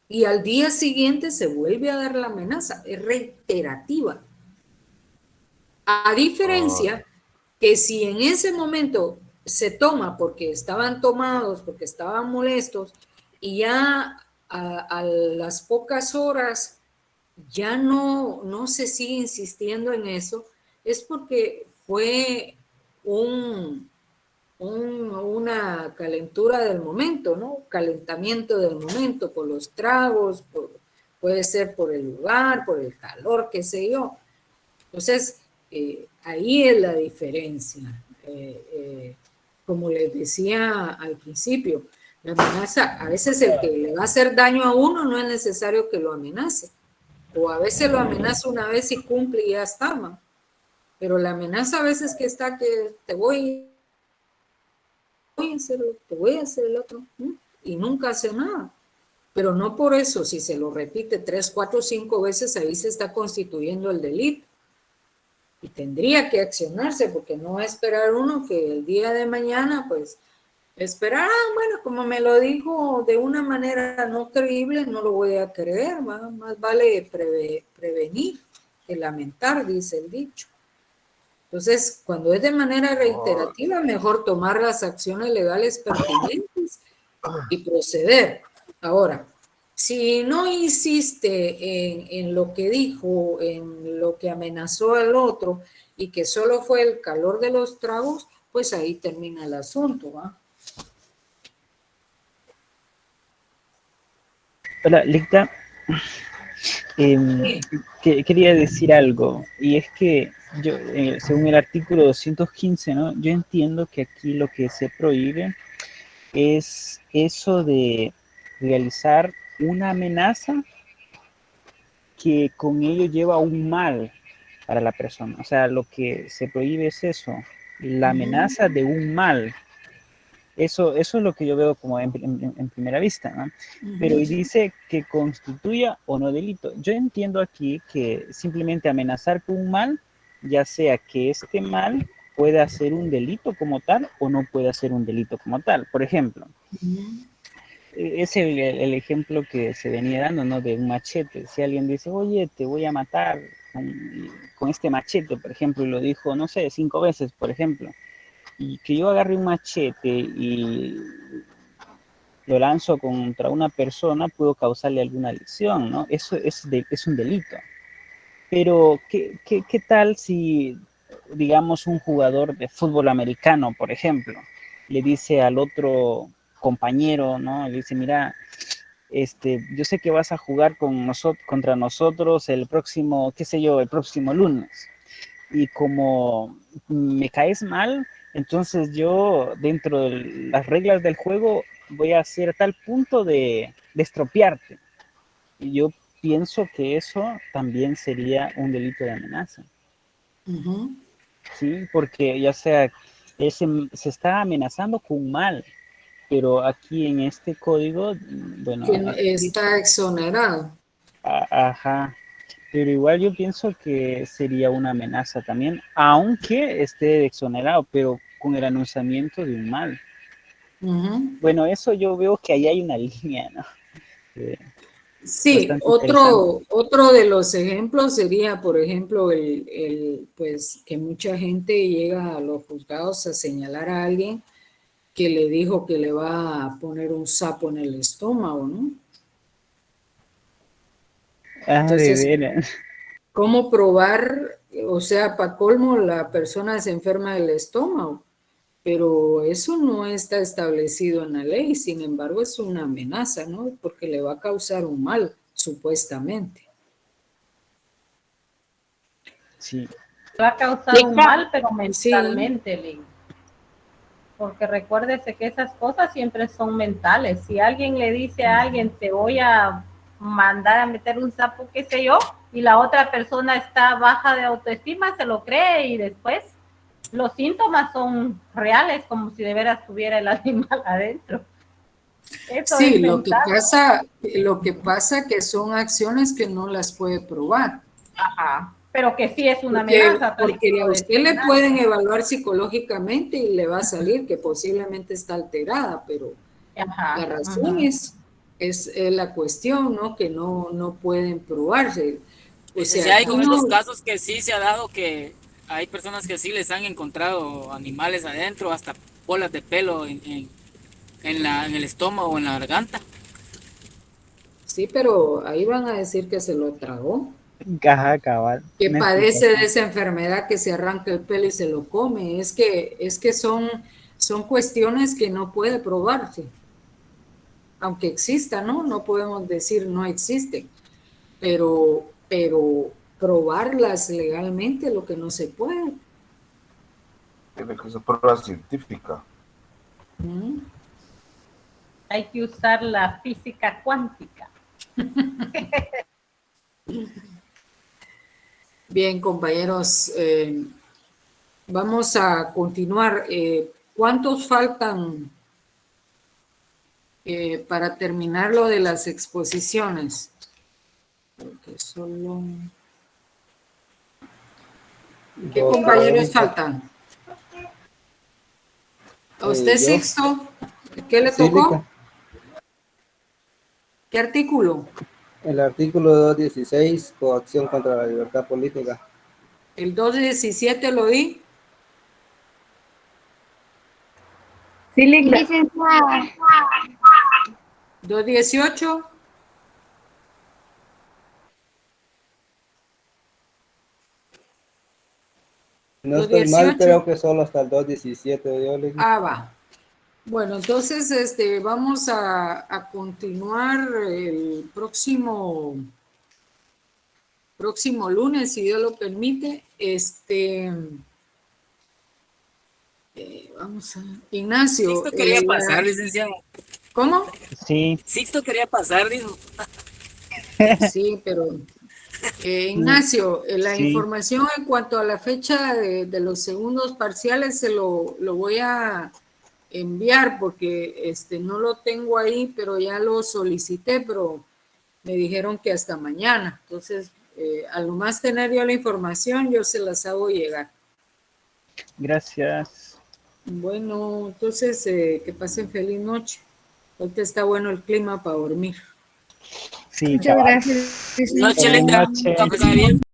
Y al día siguiente se vuelve a dar la amenaza, es reiterativa. A diferencia que si en ese momento se toma porque estaban tomados, porque estaban molestos, y ya a las pocas horas ya no se sigue insistiendo en eso, es porque fue una calentura del momento, ¿no? Calentamiento del momento por los tragos, puede ser por el lugar, por el calor, qué sé yo. Entonces, ahí es la diferencia. Como les decía al principio, la amenaza, a veces el que le va a hacer daño a uno no es necesario que lo amenace. O a veces lo amenaza una vez y cumple y ya está, ¿no? Pero la amenaza a veces que está que te voy a hacer el otro, ¿no? Y nunca hace nada. Pero no por eso, si se lo repite 3, 4, 5 veces, ahí se está constituyendo el delito. Y tendría que accionarse, porque no va a esperar uno que el día de mañana, pues, esperar, bueno, como me lo dijo de una manera no creíble, no lo voy a creer, ¿va? Más vale prevenir que lamentar, dice el dicho. Entonces, cuando es de manera reiterativa, mejor tomar las acciones legales pertinentes y proceder. Ahora, si no insiste en lo que dijo, en lo que amenazó al otro y que solo fue el calor de los tragos, pues ahí termina el asunto, ¿va? Hola, Licta. Quería decir algo, y es que yo, según el artículo 215, ¿no? Yo entiendo que aquí lo que se prohíbe es eso de realizar una amenaza que con ello lleva un mal para la persona. O sea, lo que se prohíbe es eso, la amenaza de un mal. Eso es lo que yo veo como en primera vista, ¿no? Pero y dice que constituya o no delito. Yo entiendo aquí que simplemente amenazar con un mal, ya sea que este mal pueda ser un delito como tal o no pueda ser un delito como tal. Por ejemplo, es el ejemplo que se venía dando, ¿no? De un machete. Si alguien dice, oye, te voy a matar con este machete, por ejemplo, y lo dijo, no sé, 5 veces, por ejemplo, y que yo agarre un machete y lo lanzo contra una persona, puedo causarle alguna lesión, ¿no? Eso es un delito. Pero, ¿qué tal si, digamos, un jugador de fútbol americano, por ejemplo, le dice al otro compañero, ¿no? Le dice, mira, yo sé que vas a jugar contra nosotros el próximo, qué sé yo, el próximo lunes. Y como me caes mal, entonces yo, dentro de las reglas del juego, voy a hacer tal punto de estropearte. Y yo pienso que eso también sería un delito de amenaza. Sí, porque ya sea se está amenazando con mal, pero aquí en este código, bueno, Que está exonerado. Ajá, pero igual yo pienso que sería una amenaza también, aunque esté exonerado, pero con el anunciamiento de un mal. Bueno, eso yo veo que ahí hay una línea, ¿no? Sí, otro de los ejemplos sería, por ejemplo, pues que mucha gente llega a los juzgados a señalar a alguien que le dijo que le va a poner un sapo en el estómago, ¿no? Entonces, de veras. ¿cómo probar? O sea, para colmo, la persona se enferma del estómago, pero eso no está establecido en la ley, sin embargo, es una amenaza, ¿no? Porque le va a causar un mal, supuestamente. Sí. Va a causar un mal, pero mentalmente, Lynn. Porque recuérdese que esas cosas siempre son mentales. Si alguien le dice a alguien, te voy a mandar a meter un sapo, qué sé yo, y la otra persona está baja de autoestima, se lo cree y después los síntomas son reales, como si de veras tuviera el animal adentro. Eso sí, es lo que mental. pasa que son acciones que no las puede probar. Ajá, pero que sí es una amenaza. Porque a usted le pueden evaluar psicológicamente y le va a salir que posiblemente está alterada, pero la razón es la cuestión, ¿no? Que no pueden probarse. O sea, hay algunos casos que sí se ha dado que hay personas que sí les han encontrado animales adentro, hasta bolas de pelo en el estómago o en la garganta. Sí, pero ahí van a decir que se lo tragó. Ajá, cabal. Que padece de esa enfermedad que se arranca el pelo y se lo come. Es que son cuestiones que no puede probarse. Aunque exista, ¿no? No podemos decir no existen. Pero probarlas legalmente lo que no se puede. Tiene que ser prueba científica. Hay que usar la física cuántica. Bien, compañeros, vamos a continuar. ¿Cuántos faltan para terminar lo de las exposiciones? Porque solo... ¿Qué compañeros faltan? ¿A usted, Sixto? ¿Qué le tocó? ¿Qué artículo? El artículo 216, coacción contra la libertad política. ¿El 217 lo di? Sí, licenciada. 218. No estoy mal, creo que solo hasta el 217. Va. Bueno, entonces vamos a continuar el próximo lunes, si Dios lo permite. Vamos a... Ignacio. Sixto quería pasar, licenciado. ¿Cómo? Sí. Sixto quería pasar, dijo. Sí, pero... Ignacio, la información en cuanto a la fecha de los segundos parciales se lo voy a enviar porque no lo tengo ahí, pero ya lo solicité, pero me dijeron que hasta mañana. Entonces, a lo más tener yo la información, yo se las hago llegar. Gracias. Bueno, entonces que pasen feliz noche. Ahorita está bueno el clima para dormir. Sí, muchas gracias. Noche linda.